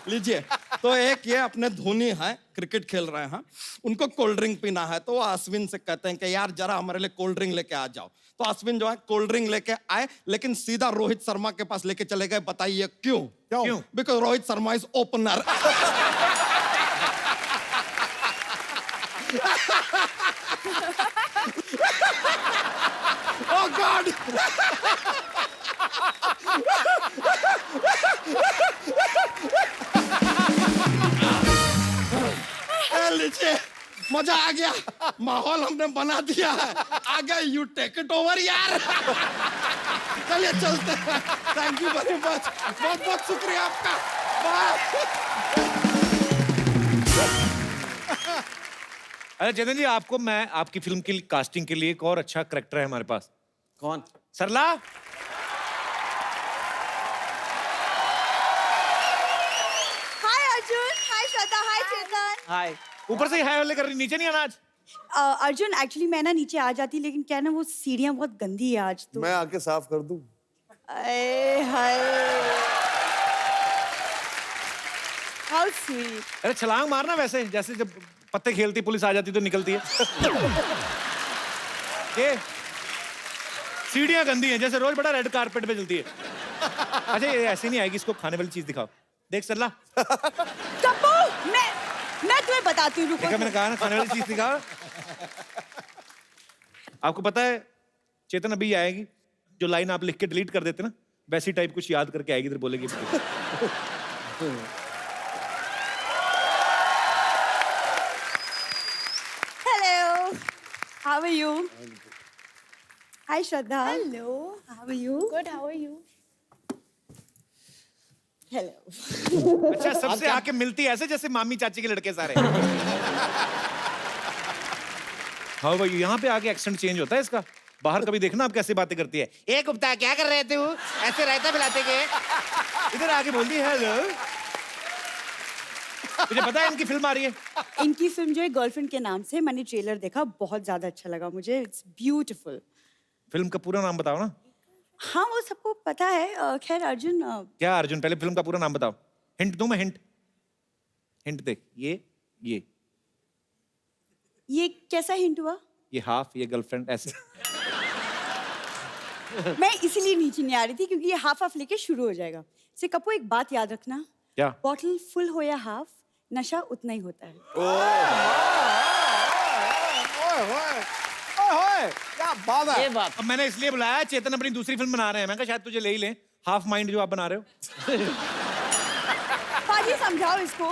लीजिए, तो एक ये अपने धोनी है, क्रिकेट खेल रहे हैं, उनको कोल्ड ड्रिंक पीना है, तो वो अश्विन से कहते हैं कि यार जरा हमारे लिए कोल्ड ड्रिंक लेके आ जाओ। तो अश्विन जो है कोल्ड ड्रिंक लेके आए, लेकिन सीधा रोहित शर्मा के पास लेके चले गए। बताइए क्यों? क्यों? Because Rohit Sharma is opener. लीजिए मजा आ गया, माहौल हमने बना दिया है, आ गया, यू टेक इट ओवर यार। चलिए चलते हैं, थैंक यू वेरी मच, बहुत बहुत शुक्रिया आपका, बाय। अरे चेतन जी, आपको मैं आपकी फिल्म की कास्टिंग के लिए एक और अच्छा करेक्टर है हमारे पास। कौन? सरला। हाय अर्जुन, हाय श्रद्धा, हाय चेतन। हाय। ऊपर से ही हाय वाले कर रही, नीचे नहीं आना आज। अर्जुन एक्चुअली मैं ना नीचे आ जाती, लेकिन क्या ना वो सीढ़ियाँ बहुत गंदी है आज तो। मैं आके साफ कर दूं? अरे हाय, हाउ स्वीट। अरे छलांग मारना वैसे, जैसे जब पत्ते खेलती पुलिस आ जाती तो निकलती है। ये सीढ़ियां गंदी हैं, जैसे रोज बड़ा रेड कारपेट पे चलती है। अच्छा ये ऐसे नहीं आएगी, इसको खाने वाली चीज दिखाओ। देख सरला, कप्पू, मैं तुम्हें बताती हूँ, रुको। देखा मैंने कहा ना, खाने वाली चीज दिखाओ। आपको पता है चेतन अभी आएगी, जो लाइन आप लिख के डिलीट कर देते ना, वैसी टाइप कुछ याद करके आएगी, इधर बोलेगी। Hello, how are you? Hi Shraddha. Hello. How are you? Good, how are you? Hello. अच्छा, सबसे आके मिलती है ऐसे जैसे मामी चाची के लड़के सारे। हाँ भाई, यहाँ पे आके एक्सेंट चेंज होता है इसका। बाहर कभी देखना आप कैसे बातें करती है। ए गुप्ता, क्या कर रहे थे वो? ऐसे रायता पिलाते के? इधर आके बोलती है हेलो। मुझे पता है इनकी फिल्म आ रही है। इनकी फिल्म जो है गर्लफ्रेंड के नाम से, मैंने ट्रेलर देखा, बहुत ज्यादा अच्छा लगा मुझे। It's beautiful. फिल्म का पूरा नाम बताओ ना। हाँ वो सबको पता है। खैर अर्जुन, क्या अर्जुन, पहले फिल्म का पूरा नाम बताओ। हिंट दूं मैं? हिंट देख, ये कैसा हिंट हुआ? ये हाफ, ये गर्लफ्रेंड, ऐसे। मैं इसीलिए नीचे नहीं आ रही थी क्योंकि ये हाफ हाफ लेके शुरू हो जाएगा। से कपू एक बात याद रखना, क्या? बॉटल फुल हो या हाफ, नशा उतना ही होता है। क्या बात है। ये बात। अब मैंने इसलिए बुलाया, चेतन अपनी दूसरी फिल्म बना रहे हैं, मैं कहा शायद तुझे ले ही लें। हाफ माइंड जो आप बना रहे हो। पाजी समझाओ इसको,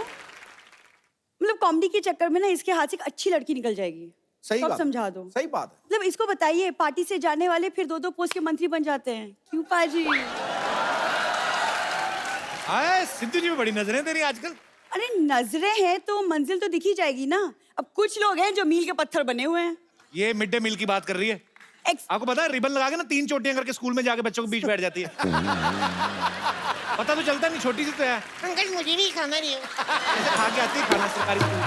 मतलब कॉमेडी के चक्कर में ना इसके हाथ से एक अच्छी लड़की निकल जाएगी। सही सब बात, समझा दो। सही बात है। मतलब इसको बताइए, पार्टी से जाने वाले फिर 2-2 पोस्ट के मंत्री बन जाते हैं। क्यों पाजी? आए सिद्धू जी में बड़ी नजरें तेरी आजकल। अरे नजरें हैं तो मंजिल तो दिखी जाएगी ना। अब कुछ लोग हैं जो मील के पत्थर बने हुए हैं। ये मिड डे मील की बात कर रही है। आपको पता है रिबन लगा के ना 3 चोटियां करके स्कूल में जाके बच्चों के बीच बैठ जाती है। पता तो चलता नहीं, छोटी सी तो है। अंकल मुझे भी खाना नहीं है। ऐसे खा के आती है खाना सरकारी स्कूल।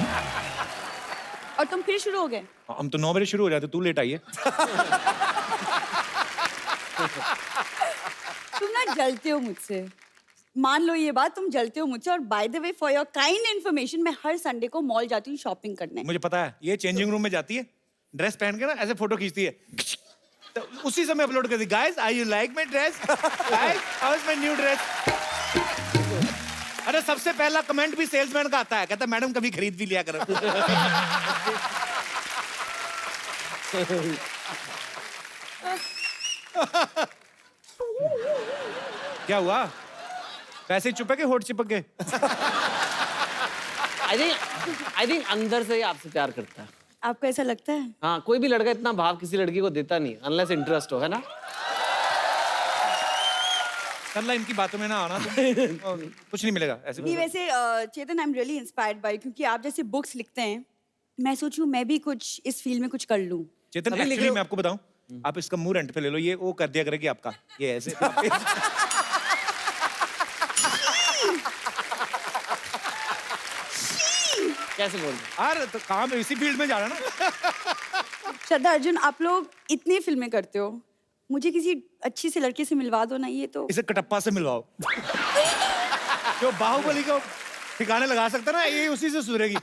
और तुम फिर शुरू हो गए? हम तो 9 बजे शुरू हो जाते, तू लेट आई है। तुम ना जलते हो मुझसे, मान लो ये बात, तुम जलते हो मुझसे। और by the way, for your kind information, मैं हर संडे को मॉल जाती हूँ शॉपिंग करने। मुझे पता है, ये चेंजिंग रूम में जाती है, ड्रेस पहन के ना ऐसे फोटो खींचती है, तो उसी समय अपलोड कर दी, guys are you like my dress, guys how is my new dress. अरे सबसे पहला कमेंट भी सेल्समैन का आता है, कहता मैडम कभी खरीद भी लिया करो। क्या हुआ? पैसे चुप है के होठ चिपक गए? आई थिंक अंदर से ही आपसे प्यार करता है। आपको ऐसा लगता है? हाँ, कोई भी लड़का इतना भाव किसी लड़की को देता नहीं, अनलेस इंटरेस्ट हो, है ना? अल्लाह इनकी बातों में ना आना, कुछ नहीं मिलेगा ऐसे। नहीं वैसे Chetan, I am really inspired by, क्योंकि आप जैसे बुक्स लिखते हैं, मैं सोचूं मैं भी कुछ इस फील्ड में कुछ कर लूं। चेतन अभी लिख एक्चुअली लो। मैं आपको बताऊं, आप इसका मुंह रेंट पे ले लो, ये वो कर दिया करेगी आपका, ये ऐसे। कैसे बोल रहे? यार तो काम इसी फील्ड में जा रहा ना। श्रद्धा अर्जुन, आप लोग इतनी फिल्में करते हो, मुझे किसी अच्छी सी लड़की से मिलवा दो ना। ये तो इसे कटप्पा से मिलवाओ। जो बाहुबली को ठिकाने लगा सकता ना, ये उसी से सुधरेगी।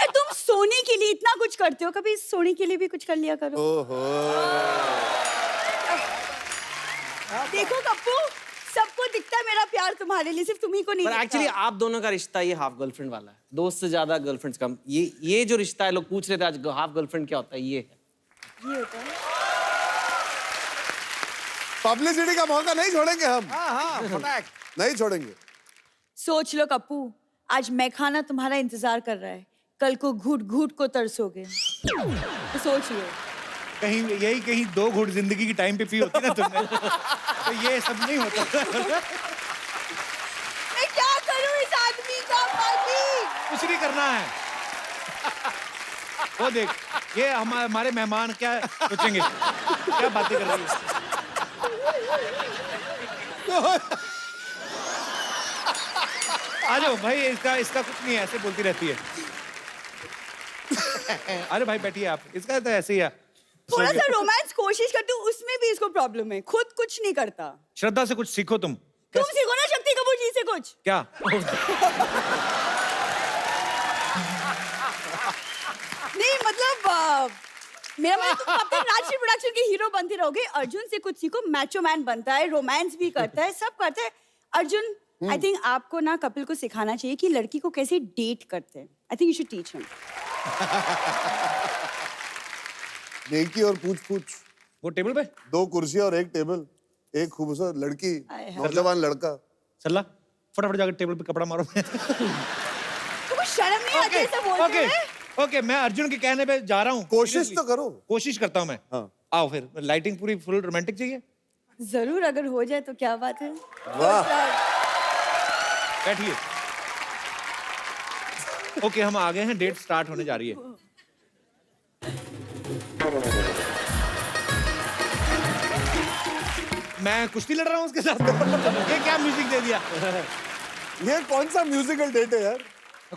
तुम सोने के लिए इतना कुछ करते हो, कभी सोने के लिए भी कुछ कर लिया करो। ओहो, देखो कप्पू, सबको दिखता है मेरा प्यार तुम्हारे लिए, सिर्फ तुम्ही को नहीं पर दिखता। एक्चुअली आप दोनों का रिश्ता ये हाफ गर्लफ्रेंड वाला है, दोस्त से ज्यादा गर्लफ्रेंड्स कम। ये जो रिश्ता है, लोग पूछ रहे थे आज हाफ गर्लफ्रेंड क्या होता है, ये है। ये होता है। पब्लिसिटी का मौका नहीं छोड़ेंगे हम। हाँ, नहीं छोड़ेंगे। सोच लो कप्पू, आज मैखाना तुम्हारा इंतजार कर रहा है। कल को घूट घूट को तरसोगे। तो सोचिए। कहीं 2 घूंट जिंदगी की टाइम पे पी होती ना तुमने, तो ये सब नहीं होता। मैं क्या करूं इस आदमी का पाजी? कुछ नहीं करना है। वो देख, ये हमारे मेहमान क्या सोचेंगे, क्या बातें कर रही है। आ जाओ भाई, इसका कुछ नहीं है, ऐसे बोलती रहती है। अरे भाई बैठिए आप, इसका तो ऐसे ही है। थोड़ा सा रोमांस कोशिश करती हूँ, उसमें भी इसको प्रॉब्लम है, खुद कुछ नहीं करता। श्रद्धा से कुछ सीखो तुम। तुम सीखो ना शक्ति कपूर जी से कुछ। क्या? नहीं मतलब मेरा मतलब तुम कब तक राजश्री प्रोडक्शन के हीरो बनते रहोगे? अर्जुन से कुछ सीखो, मैचो मैन बनता है, रोमांस भी करता है, सब करता है। अर्जुन, आई थिंक आपको ना कपिल को सिखाना चाहिए कि लड़की को कैसे डेट करते हैं। I think you should teach him. नेकी और पूछ पूछ, वो टेबल पे 2 कुर्सियां और 1 टेबल, एक खूबसूरत लड़की, आए हाय। नौजवान लड़का। सल्ला फटाफट जाकर टेबल पे कपड़ा मारो। तुमको शर्म नहीं आती ऐसा बोलते हुए? ओके, मैं अर्जुन के कहने पे जा रहा हूँ। कोशिश तो करो। कोशिश करता हूँ मैं। हाँ। आओ फिर, लाइटिंग पूरी फुल रोमांटिक चाहिए। जरूर, अगर हो जाए तो क्या बात है। वाह। बैठिए। ओके, हम आ गए हैं, डेट स्टार्ट होने जा रही है। मैं कुश्ती लड़ रहा हूँ उसके साथ। ये क्या म्यूजिक दे दिया? ये कौन सा म्यूजिकल डेट है यार?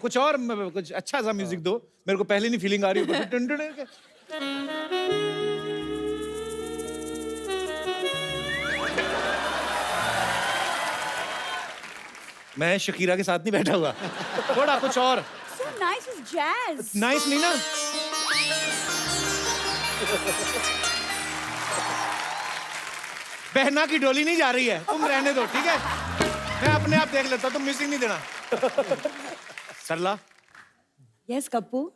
कुछ और, कुछ अच्छा सा म्यूजिक दो, मेरे को पहले नहीं फीलिंग आ रही है। मैं शकीरा के साथ नहीं बैठा हुआ, थोड़ा कुछ और। So nice is jazz. Nice नहीं ना? बहना की डोली नहीं जा रही है, तुम रहने दो, ठीक है? मैं अपने आप देख लेता हूं, तुम म्यूजिक नहीं देना। सरला। Yes, कप्पू।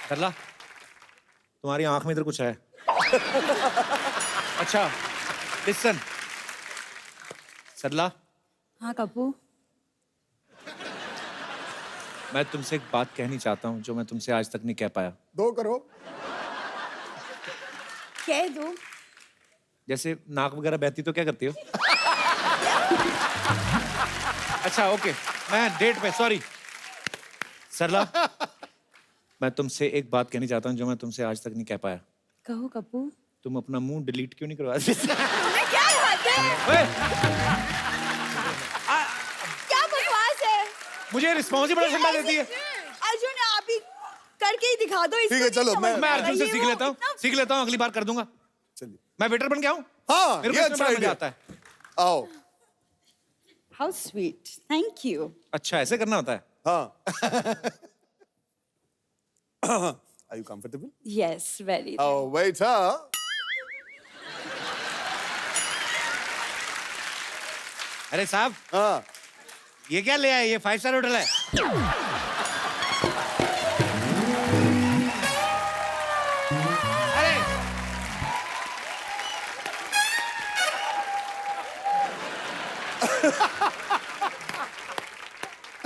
सरला, तुम्हारी आंख में इधर कुछ है। अच्छा, लिसन। सरला, हाँ कप्पू। मैं तुमसे एक बात कहनी चाहता हूँ जो मैं तुमसे आज तक नहीं कह पाया। 2 करो। कह दो। जैसे नाक वगैरह बहती तो क्या करती हो? अच्छा ओके, मैं डेट पे, सॉरी। सरला, मैं तुमसे एक बात कहनी चाहता हूँ जो मैं तुमसे आज तक नहीं कह पाया। कहो कप्पू। तुम अपना मुंह डिलीट क्यों नहीं करवाते? तुम्हें क्या बात है? ओए, क्या बकवास है? मुझे रिस्पॉन्सिबल ठंडा देती है। अर्जुन, आप ही करके ही दिखा दो इसको। ठीक है, चलो, नहीं समझ मैं में अर्जुन से ये सीख वो लेता हूँ, इतना- सीख लेता हूँ, अगली बार कर दूंगा। चलिए। मैं वेटर बन के आऊँ? हाँ, मेरे को ये इसमें अच्छा बड़ा मजा आइडिया। आता है। आओ। How sweet. Thank you. अच्छा, ऐसे करना होता है? हाँ। Are you comfortable? Yes, very. Oh, waiter. अरे साहब, हाँ। ये क्या ले आए? ये 5 स्टार होटल है। अरे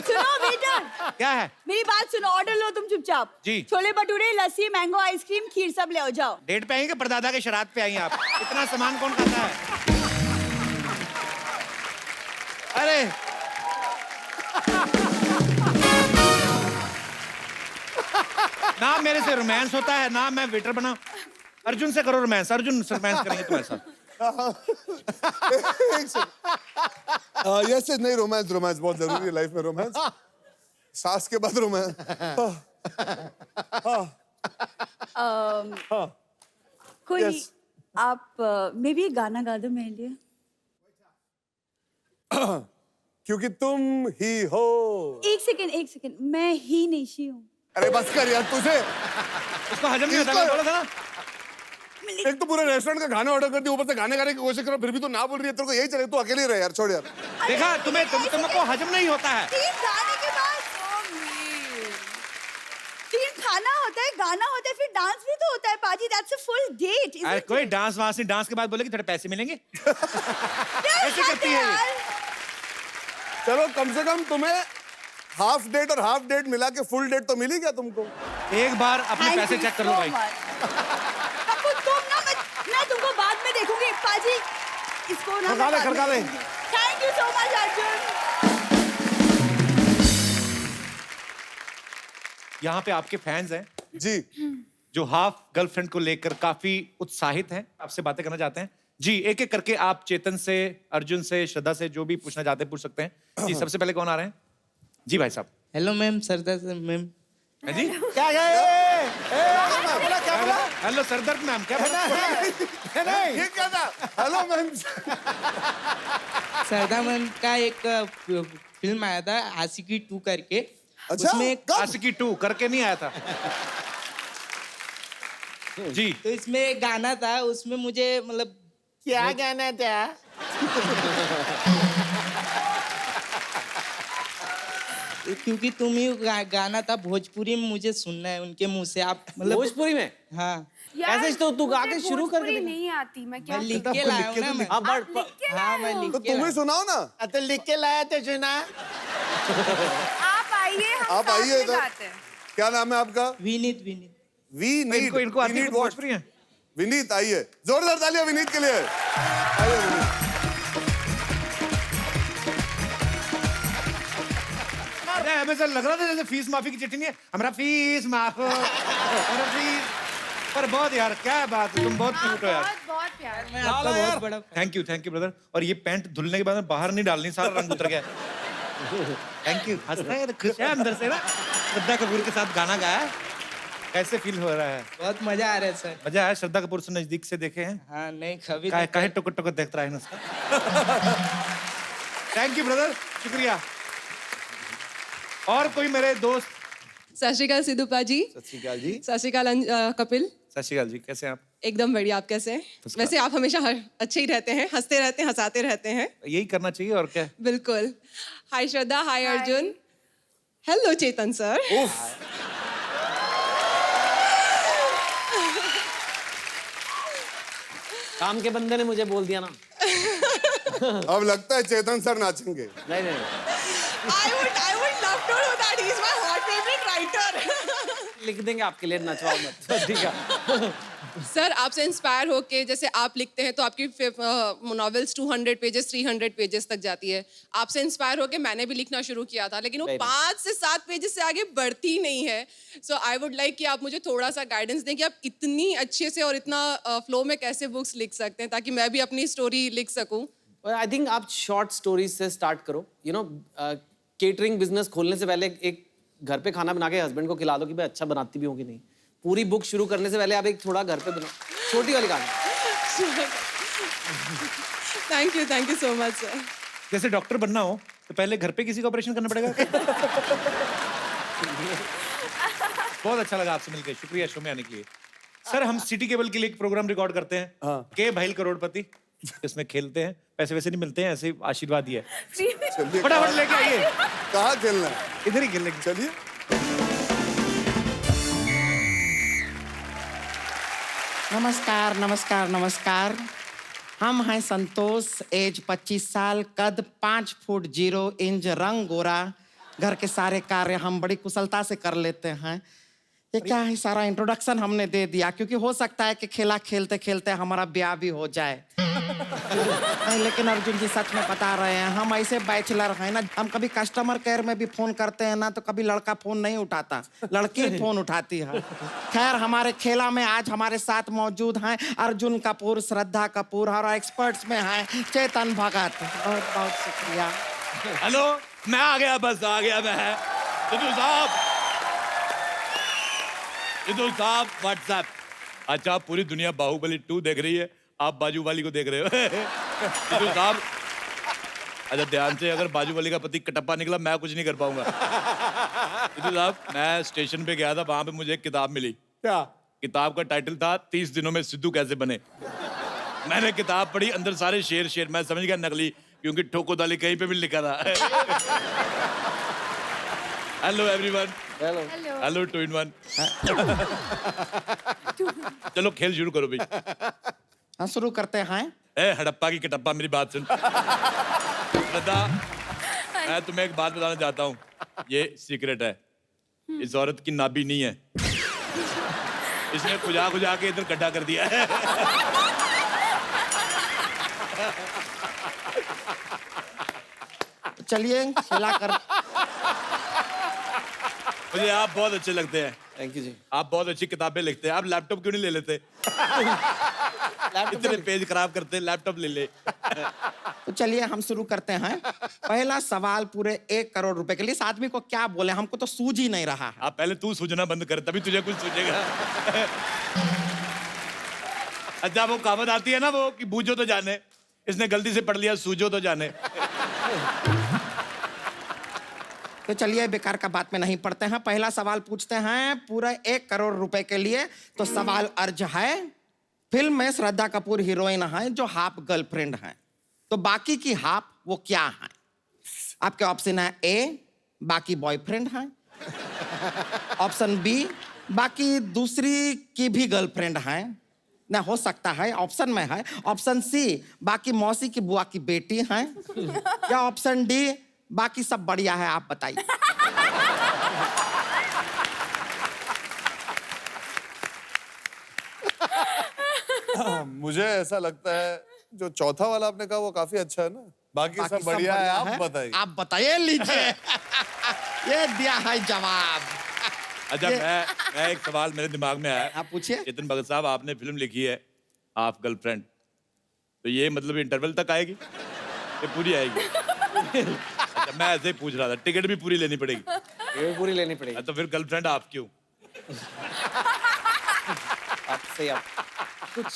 सुनो बेटा, क्या है? मेरी बात सुनो, ऑर्डर लो तुम चुपचाप। जी। छोले भटूरे, लस्सी, मैंगो आइसक्रीम, खीर सब ले आओ, जाओ। डेट पे आएंगे, परदादा के श्राद्ध पे आएंगे आप? इतना सामान कौन खाता है? अरे ना मेरे से रोमांस होता है ना मैं वेटर बना। अर्जुन से करो रोमांस, अर्जुन से रोमांस करेंगे तुम्हारे साथ। यस, नहीं, रोमांस रोमांस बहुत जरूरी है लाइफ में। रोमांस सास के बाद रोमांस। कोई Yes. आप मे भी गाना गा दो मेरे लिए। क्योंकि तुम ही हो। एक सेकंड, मैं ही निशी हूँ। अरे बस कर यार, तुझे उसको हजम नहीं होता, मैं बोला था ना। एक तो पूरे रेस्टोरेंट का खाना ऑर्डर कर दिया, ऊपर से गाने गाने की कोशिश करो, फिर भी तू ना बोल रही है। तेरे को यही चले, तू अकेले रह यार, छोड़ यार। देखा, तुमको हजम नहीं होता है। तीन गाने के बाद तीन खाना होता है, गाना होता है, फिर डांस भी तो होता है पाजी। That's a full date. अरे कोई डांस वांस नहीं, डांस के बाद बोले कि थोड़े पैसे मिलेंगे। ऐसे करती है ये। चलो कम से कम तुम्हें हाफ डेट और हाफ डेट मिला के फुल डेट तो मिली क्या तुमको? एक बार अपने Thank पैसे you चेक कर लो so भाई। much. कपूर, तुम ना मैं तुमको बाद में देखूंगी पाजी। इसको ना खड़का दे। Thank you so much Arjun. यहाँ पे आपके फैंस हैं जी जो हाफ गर्लफ्रेंड को लेकर काफी उत्साहित हैं, आपसे बातें करना चाहते हैं। जी एक एक करके आप चेतन से, अर्जुन से, श्रद्धा से जो भी पूछना चाहते हैं पूछ सकते हैं। जी सबसे पहले कौन आ रहे हैं? जी भाई साहब। हेलो मैम, सरदार मैम। हैं जी? क्या बोला? हेलो सरदर्द मैम, क्या बोला? ये क्या था? Hello ma'am. सरदार मैम का एक फिल्म आया था आशिकी 2 करके। अच्छा, उसमें कब? आशिकी 2 करके नहीं आया था। जी तो इसमें एक गाना था, उसमें मुझे मतलब क्या गाना था? क्योंकि तुम ही गाना था भोजपुरी में, मुझे सुनना है उनके मुंह से। आप मतलब भोजपुरी में हाँ कैसे तो तू गा के शुरू कर दे। नहीं आती, मैं क्या मैं लिख के लाया हूँ ना मैं। हाँ बट हाँ मैं लिख तो के तुम्हें लाया। सुनाओ ना। तो लिख के लाया तो सुना। आप आइए, हम आप साथ आइए में तो। गाते हैं। क्या नाम है आपका? विनीत। इनको आती है भोजपुरी है। विनीत आइए, जोरदार तालियां विनीत के लिए। आइए विनीत। अरे हमें सर लग रहा था जैसे फीस माफी की चिट्ठी नहीं है, हमारा फीस माफ, हमारा फीस। पर बहुत यार क्या बात है, तुम बहुत क्यूट हो यार। बहुत प्यार। मैं आपका बहुत बड़ा थैंक यू ब्रदर। और ये पैंट धुलने के बाद में बाहर नहीं डालनी, सारा रंग उतर गया। Thank you. हंसता है, खुश है अंदर से ना। श्रद्धा कपूर के साथ गाना गाया, कैसे फील हो रहा है? बहुत मजा आ रहा है सर। मजा आया? श्रद्धा कपूर से नजदीक से देखे हैं? हाँ नहीं कभी काहे टुक टुक देखता है उसका। थैंक यू ब्रदर, शुक्रिया। और कोई मेरे दोस्त? सत श्री अकाल सिद्धू पाजी। सत श्री अकाल जी। सत श्री अकाल कपिल। सत श्री अकाल जी, कैसे हैं आप? एकदम बढ़िया, आप कैसे हैं? वैसे आप हमेशा अच्छे ही रहते हैं, हंसते रहते हैं, हंसाते रहते हैं। यही करना चाहिए और क्या। बिल्कुल। हाय श्रद्धा, हाय अर्जुन। हेलो चेतन सर। काम के बंदे ने मुझे बोल दिया ना। अब लगता है चेतन सर नाचेंगे। नहीं I would love to do that. He's my hot favorite writer. लिख देंगे आपके लिए, नचवाओ मत। ठीक है। सर आपसे इंस्पायर होके, जैसे आप लिखते हैं तो आपकी नॉवेल्स 200 पेजेस 300 पेजेस तक जाती है। आपसे इंस्पायर होके मैंने भी लिखना शुरू किया था, लेकिन वो 5 से 7 पेजेस से आगे बढ़ती ही नहीं है। सो आई वुड लाइक कि आप मुझे थोड़ा सा गाइडेंस दें कि आप इतनी अच्छे से और इतना फ्लो में कैसे बुक्स लिख सकते हैं, ताकि मैं भी अपनी स्टोरी लिख सकूं। आई थिंक आप शॉर्ट स्टोरीज से स्टार्ट करो। यू नो केटरिंग बिजनेस खोलने से पहले एक घर पे खाना बना के हस्बैंड को खिला दो कि भाई अच्छा बनाती भी होगी नहीं। पूरी बुक शुरू करने से पहले आप एक थोड़ा घर पे बनाओ, छोटी वाली कहानी। Thank you so much sir. जैसे डॉक्टर बनना हो तो पहले घर पे किसी का ऑपरेशन करना पड़ेगा। बहुत अच्छा लगा आपसे मिलकर, शुक्रिया शो में आने के लिए। सर हम सिटी केबल के लिए एक प्रोग्राम रिकॉर्ड करते हैं, के भाई करोड़पति। इसमें खेलते हैं, पैसे वैसे नहीं मिलते हैं, ऐसे आशीर्वाद ही है। फटाफट लेके आइए। कहाँ खेलना है? इधर ही खेलने। चलिए। नमस्कार। हम हैं संतोष, एज 25 साल, कद 5 फुट 0 इंच, रंग गोरा। घर के सारे कार्य हम बड़ी कुशलता से कर लेते हैं। ये क्या है, सारा इंट्रोडक्शन हमने दे दिया क्योंकि हो सकता है कि खेला खेलते खेलते हमारा ब्याह भी हो जाए। नहीं, लेकिन अर्जुन जी सच में बता रहे हैं, हम ऐसे बैचलर हैं ना, हम कभी कस्टमर केयर में भी फोन करते हैं ना तो कभी लड़का फोन नहीं उठाता, लड़की ही फोन उठाती है। खैर हमारे खेला में आज हमारे साथ मौजूद हैं अर्जुन कपूर, श्रद्धा कपूर और एक्सपर्ट्स में हैं चेतन भगत। बहुत बहुत शुक्रिया। हेलो, मैं आ गया, बस आ गया मैं। सिद्धू साहब व्हाट्सएप। अच्छा पूरी दुनिया बाहुबली 2 देख रही है, आप बाजू वाली को देख रहे हो। सिद्धू साहब अच्छा ध्यान से, अगर बाजू वाली का पति कटप्पा निकला मैं कुछ नहीं कर पाऊंगा। सिद्धू साहब मैं स्टेशन पे गया था, वहां पे मुझे एक किताब मिली। क्या किताब का टाइटल था 30 दिनों में सिद्धू कैसे बने। मैंने किताब पढ़ी, अंदर सारे शेर, मैं समझ गया नकली, क्योंकि ठोकोदाली कहीं पे भी लिखा था। Hello everyone. Hello 2 in 1। चलो खेल शुरू करो भाई। हाँ शुरू करते हैं। ए हड़प्पा की कटप्पा, मेरी बात सुन। श्रद्धा मैं तुम्हें एक बात बताना चाहता हूँ, ये सीक्रेट है। इस औरत की नाभि नहीं है, इसने खुजा खुजा के इधर गड्ढा कर दिया है। चलिए खिला कर। मुझे आप बहुत अच्छे लगते हैं। थैंक यू जी। आप बहुत अच्छी किताबें लिखते हैं। आप लैपटॉप क्यों नहीं ले लेते? इतने पेज खराब करते, लैपटॉप ले ले। तो चलिए हम शुरू करते हैं। पहला सवाल पूरे 1 करोड़ रुपए के लिए। इस आदमी को क्या बोले, हमको तो सूझ ही नहीं रहा है। आप पहले तू सूझना बंद कर, तभी तुझे कुछ सूझेगा। अच्छा वो कहावत आती है ना वो कि बूझो तो जाने, इसने गलती से पढ़ लिया सूझो तो जाने। तो चलिए बेकार का बात में नहीं पढ़ते हैं। पहला सवाल पूछते हैं पूरा 1 करोड़ रुपए के लिए। तो सवाल अर्ज है, फिल्म में श्रद्धा कपूर हीरोइन है जो हाफ गर्लफ्रेंड है, तो बाकी की हाफ वो क्या है? आपके ऑप्शन है ए, बाकी बॉयफ्रेंड है। ऑप्शन बी, बाकी दूसरी की भी गर्लफ्रेंड है, ना हो सकता है ऑप्शन में है। ऑप्शन सी, बाकी मौसी की बुआ की बेटी है। या ऑप्शन डी, बाकी सब बढ़िया है, आप बताइए। मुझे ऐसा लगता है जो चौथा वाला आपने कहा वो काफी अच्छा है ना। बाकी सब बढ़िया है, आप बताइए। आप बताइए, लीजिए। ये दिया है जवाब। अच्छा मैं एक सवाल मेरे दिमाग में आया। आप पूछिए। चेतन भगत साहब, आपने फिल्म लिखी है हाफ गर्लफ्रेंड, तो ये मतलब इंटरवल तक आएगी, ये पूरी आएगी? अच्छा मैं ऐसे ही पूछ रहा था, टिकट भी पूरी लेनी पड़ेगी? ये पूरी लेनी पड़ेगी। तो फिर गर्लफ्रेंड आप क्यों? आप सही आप कुछ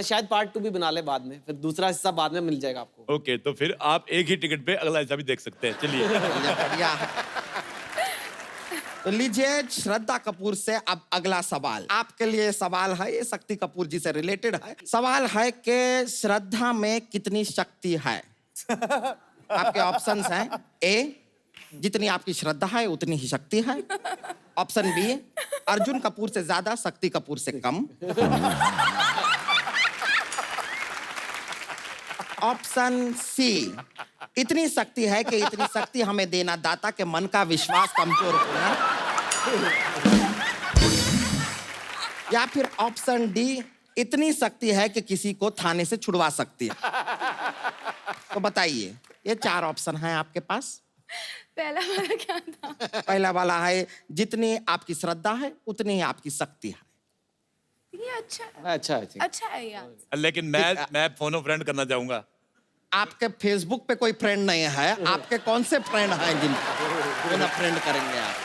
शायद पार्ट 2 भी बना ले बाद में, फिर दूसरा हिस्सा बाद में मिल जाएगा आपको। ओके, तो फिर आप एक ही टिकट पे अगला हिस्सा भी देख सकते हैं। चलिए। बढ़िया है। तो लीजिए श्रद्धा कपूर से अब अगला सवाल आपके लिए। सवाल है ये शक्ति कपूर जी से रिलेटेड है। सवाल है कि श्रद्धा में कितनी शक्ति है? आपके ऑप्शंस हैं, ए, जितनी आपकी श्रद्धा है उतनी ही शक्ति है। ऑप्शन बी, अर्जुन कपूर से ज्यादा, शक्ति कपूर से कम। ऑप्शन सी, इतनी शक्ति है कि इतनी शक्ति हमें देना दाता के मन का विश्वास कमजोर होना। या फिर ऑप्शन डी, इतनी शक्ति है कि किसी को थाने से छुड़वा सकती है। तो बताइए, ये 4 ऑप्शन हैं आपके पास। पहला वाला क्या था? पहला वाला है जितनी आपकी श्रद्धा है उतनी ही आपकी शक्ति है। ये अच्छा है। अच्छा है, ठीक। अच्छा है यार। लेकिन मैं फोनो फ्रेंड करना चाहूंगा। आपके फेसबुक पे कोई फ्रेंड नहीं है, आपके कौन से फ्रेंड हैं जिनको ना फ्रेंड करेंगे आप?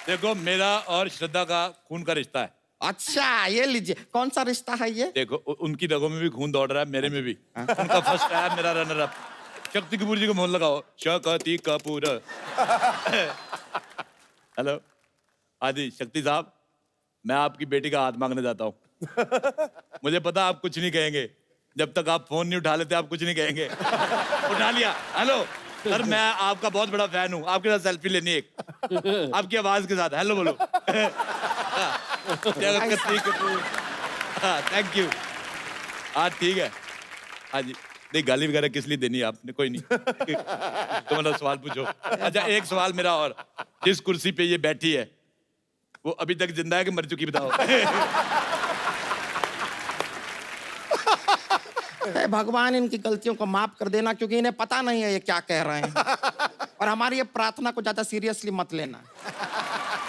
देखो मेरा और श्रद्धा का खून का रिश्ता है। अच्छा ये लीजिए, कौन सा रिश्ता है ये? देखो उनकी रगों में भी खून दौड़ रहा है, मेरे में भी। उनका फर्स्ट है, मेरा रनर अप। शक्ति कपूर जी को मोहन लगाओ। शक्ति कपूर। हेलो, हाँ जी शक्ति साहब, मैं आपकी बेटी का हाथ मांगने जाता हूँ। मुझे पता आप कुछ नहीं कहेंगे, जब तक आप फोन नहीं उठा लेते आप कुछ नहीं कहेंगे। उठा लिया। हेलो सर, मैं आपका बहुत बड़ा फैन हूँ, आपके साथ सेल्फी लेनी है एक, आपकी आवाज के साथ। हेलो बोलो। शक्ति कपूर। Thank you. हाँ ठीक है। हाँ जी, नहीं गाली वगैरह किस लिए देनी है आपने? कोई नहीं। तो मतलब सवाल पूछो। अच्छा एक सवाल मेरा और, जिस कुर्सी पे ये बैठी है वो अभी तक जिंदा है कि मर चुकी, बताओ? भगवान इनकी गलतियों को माफ कर देना, क्योंकि इन्हें पता नहीं है ये क्या कह रहे हैं। और हमारी ये प्रार्थना को ज्यादा सीरियसली मत लेना।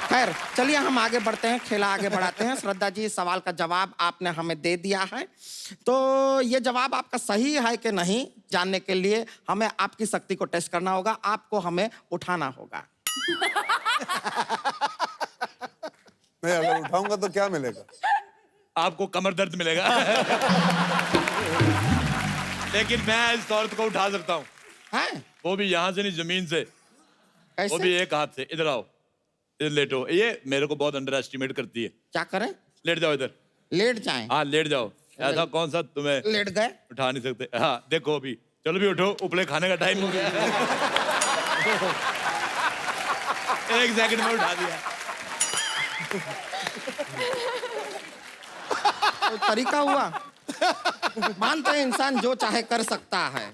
खैर चलिए हम आगे बढ़ते हैं, खेला आगे बढ़ाते हैं। श्रद्धा जी, सवाल का जवाब आपने हमें दे दिया है, तो ये जवाब आपका सही है कि नहीं जानने के लिए हमें आपकी शक्ति को टेस्ट करना होगा। आपको हमें उठाना होगा। मैं अगर उठाऊंगा तो क्या मिलेगा? आपको कमर दर्द मिलेगा। लेकिन मैं इस औरत को उठा सकता हूँ। वो भी यहाँ से नहीं, जमीन से। वो भी एक हाथ से। इधर आओ, इधर लेटो। ये मेरे को बहुत अंडर एस्टिमेट करती है। क्या करें? लेट जाओ इधर। लेट जाएं? हाँ लेट जाओ। ऐसा कौन सा तुम्हें लेट गए? उठा नहीं सकते? हाँ देखो अभी, चलो भी उठो, उपले खाने का टाइम हो गया। 1 सेकंड में उठा दिया। तो तरीका हुआ। मानते हैं इंसान जो चाहे कर सकता है,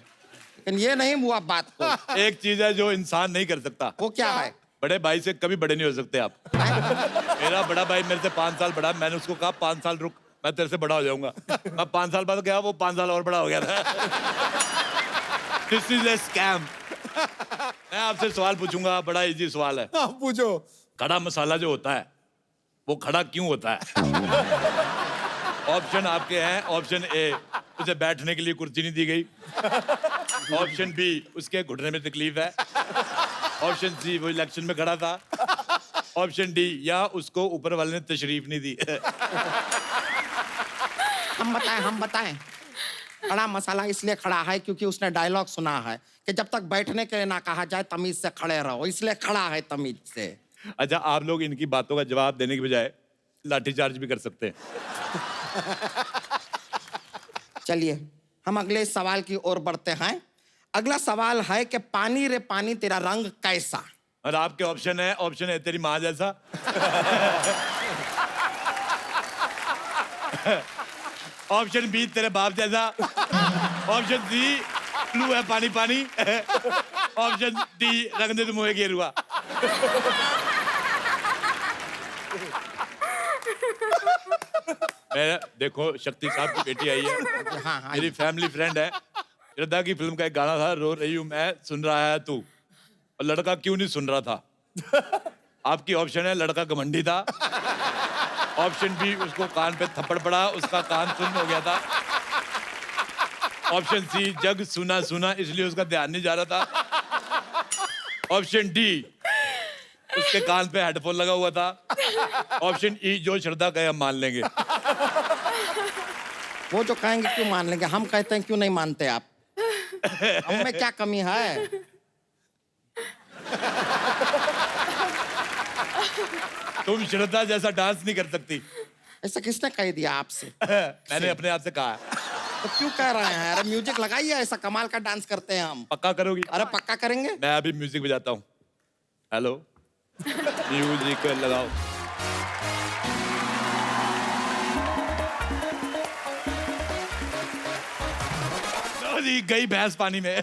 लेकिन ये नहीं हुआ बात को। एक चीज है जो इंसान नहीं कर सकता। वो क्या है? बड़े भाई से कभी बड़े नहीं हो सकते आप। मेरा बड़ा भाई मेरे से 5 साल बड़ा, मैंने उसको कहा 5 साल रुक, मैं तेरे से बड़ा हो जाऊंगा। मैं 5 साल बाद गया, वो 5 साल और बड़ा हो गया था। This is a scam. मैं आपसे सवाल पूछूंगा, बड़ा इजी सवाल है। हाँ, पूछो। खड़ा मसाला जो होता है वो खड़ा क्यों होता है? ऑप्शन आपके हैं। ऑप्शन ए, उसे बैठने के लिए कुर्सी नहीं दी गई। ऑप्शन बी, उसके घुटने में तकलीफ है। ऑप्शन सी, वो इलेक्शन में खड़ा था। ऑप्शन डी, या उसको ऊपर वाले ने तशरीफ नहीं दी। हम बताएं। खड़ा मसाला इसलिए खड़ा है क्योंकि उसने डायलॉग सुना है कि जब तक बैठने के लिए ना कहा जाए तमीज से खड़े रहो, इसलिए खड़ा है तमीज से। अच्छा, आप लोग इनकी बातों का जवाब देने की बजाय लाठीचार्ज भी कर सकते हैं। चलिए हम अगले सवाल की ओर बढ़ते हैं। अगला सवाल है कि पानी रे पानी तेरा रंग कैसा? और आपके ऑप्शन है, ऑप्शन है तेरी माँ जैसा। ऑप्शन बी, तेरे बाप जैसा। ऑप्शन सी, ब्लू है पानी पानी। ऑप्शन डी, रंग दे मुँह गेरुआ। मैं देखो, शक्ति साहब की बेटी आई है। हाँ, मेरी फैमिली फ्रेंड है। श्रद्धा की फिल्म का एक गाना था, रो रही हूं मैं सुन रहा है तू, और लड़का क्यों नहीं सुन रहा था। आपकी ऑप्शन है लड़का घमंडी था। ऑप्शन बी, उसको कान पे थप्पड़ पड़ा, उसका कान सुन्न हो गया था। ऑप्शन सी, जग सुना सुना इसलिए उसका ध्यान नहीं जा रहा था। ऑप्शन डी, उसके कान पे हेडफोन लगा हुआ था। ऑप्शन ई, जो श्रद्धा कहे हम मान लेंगे। वो जो कहेंगे क्यों मान लेंगे, हम कहते हैं क्यों नहीं मानते आप? हम में क्या कमी है? तुम श्रद्धा जैसा डांस नहीं कर सकती। ऐसा किसने कह दिया आपसे? मैंने अपने आप से कहा है। तो क्यों कह रहे हैं? अरे म्यूजिक लगाइए, ऐसा कमाल का डांस करते हैं हम। पक्का करोगी? अरे पक्का करेंगे। मैं अभी म्यूजिक बजाता हूँ। हेलो, म्यूजिक लगाओ। लो जी, गई भैंस पानी में।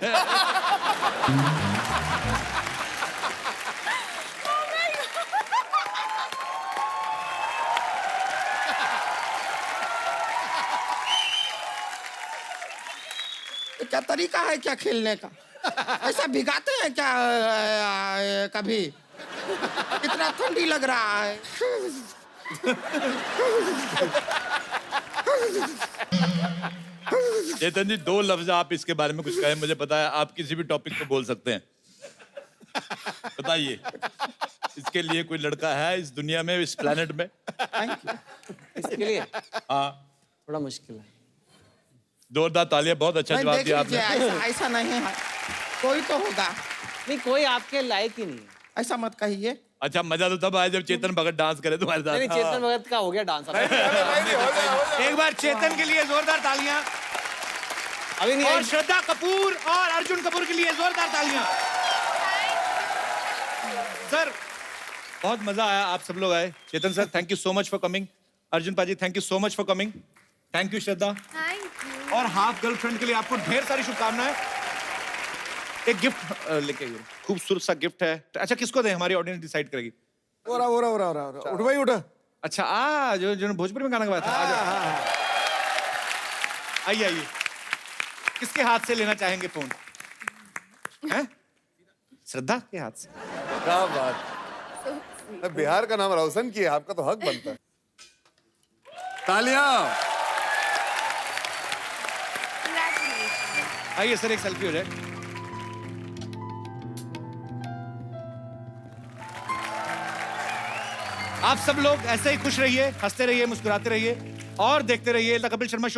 तो क्या तरीका है क्या खेलने का? ऐसा भिगाते हैं क्या कभी? कितना ठंडी लग रहा है। चेतन जी, 2 लफ्ज आप इसके बारे में कुछ कहें, मुझे पता है आप किसी भी टॉपिक पे बोल सकते हैं। बताइए, इसके लिए कोई लड़का है इस दुनिया में, इस प्लेनेट में? Thank you. इसके लिए हाँ, थोड़ा मुश्किल है। जोरदार तालियां, बहुत अच्छा नहीं, जवाब देख दिया लीजिए, आपने। ऐसा नहीं है, कोई तो होगा। नहीं, कोई आपके लायक ही नहीं है। ऐसा मत कहिए। अच्छा, मजा तो तब आया जब चेतन भगत डांस करे तुम्हारे नहीं, साथ। चेतन भगत का हो गया डांस। एक बार चेतन के लिए जोरदार तालियां। अभी नहीं और आई। श्रद्धा कपूर और अर्जुन कपूर के लिए जोरदार तालियां। सर, बहुत मजा आया, आप सब लोग आए। Chetan sir, thank you so much for coming. Arjun पाजी, thank you so much for coming. Thank you Shraddha. Thank you. और हाफ गर्लफ्रेंड के लिए आपको ढेर सारी शुभकामनाएं। एक गिफ्ट लेके आइए, खूबसूरत सा गिफ्ट है। अच्छा, किसको दें? हमारी ऑडियंस डिसाइड करेगी। हो रहा। उठ भाई उठ। अच्छा, जो भोजपुरी में गाना गाया था। आ जाओ। आइए आइए। किसके हाथ से लेना चाहेंगे फोन? हैं? श्रद्धा के हाथ से। क्या बात। बिहार का नाम रोशन किया, आपका तो हक बनता है। तालियां। आइए सर, एक सेल्फी हो जाए। आप सब लोग ऐसे ही खुश रहिए, हंसते रहिए, मुस्कुराते रहिए और देखते रहिए द कपिल शर्मा शो।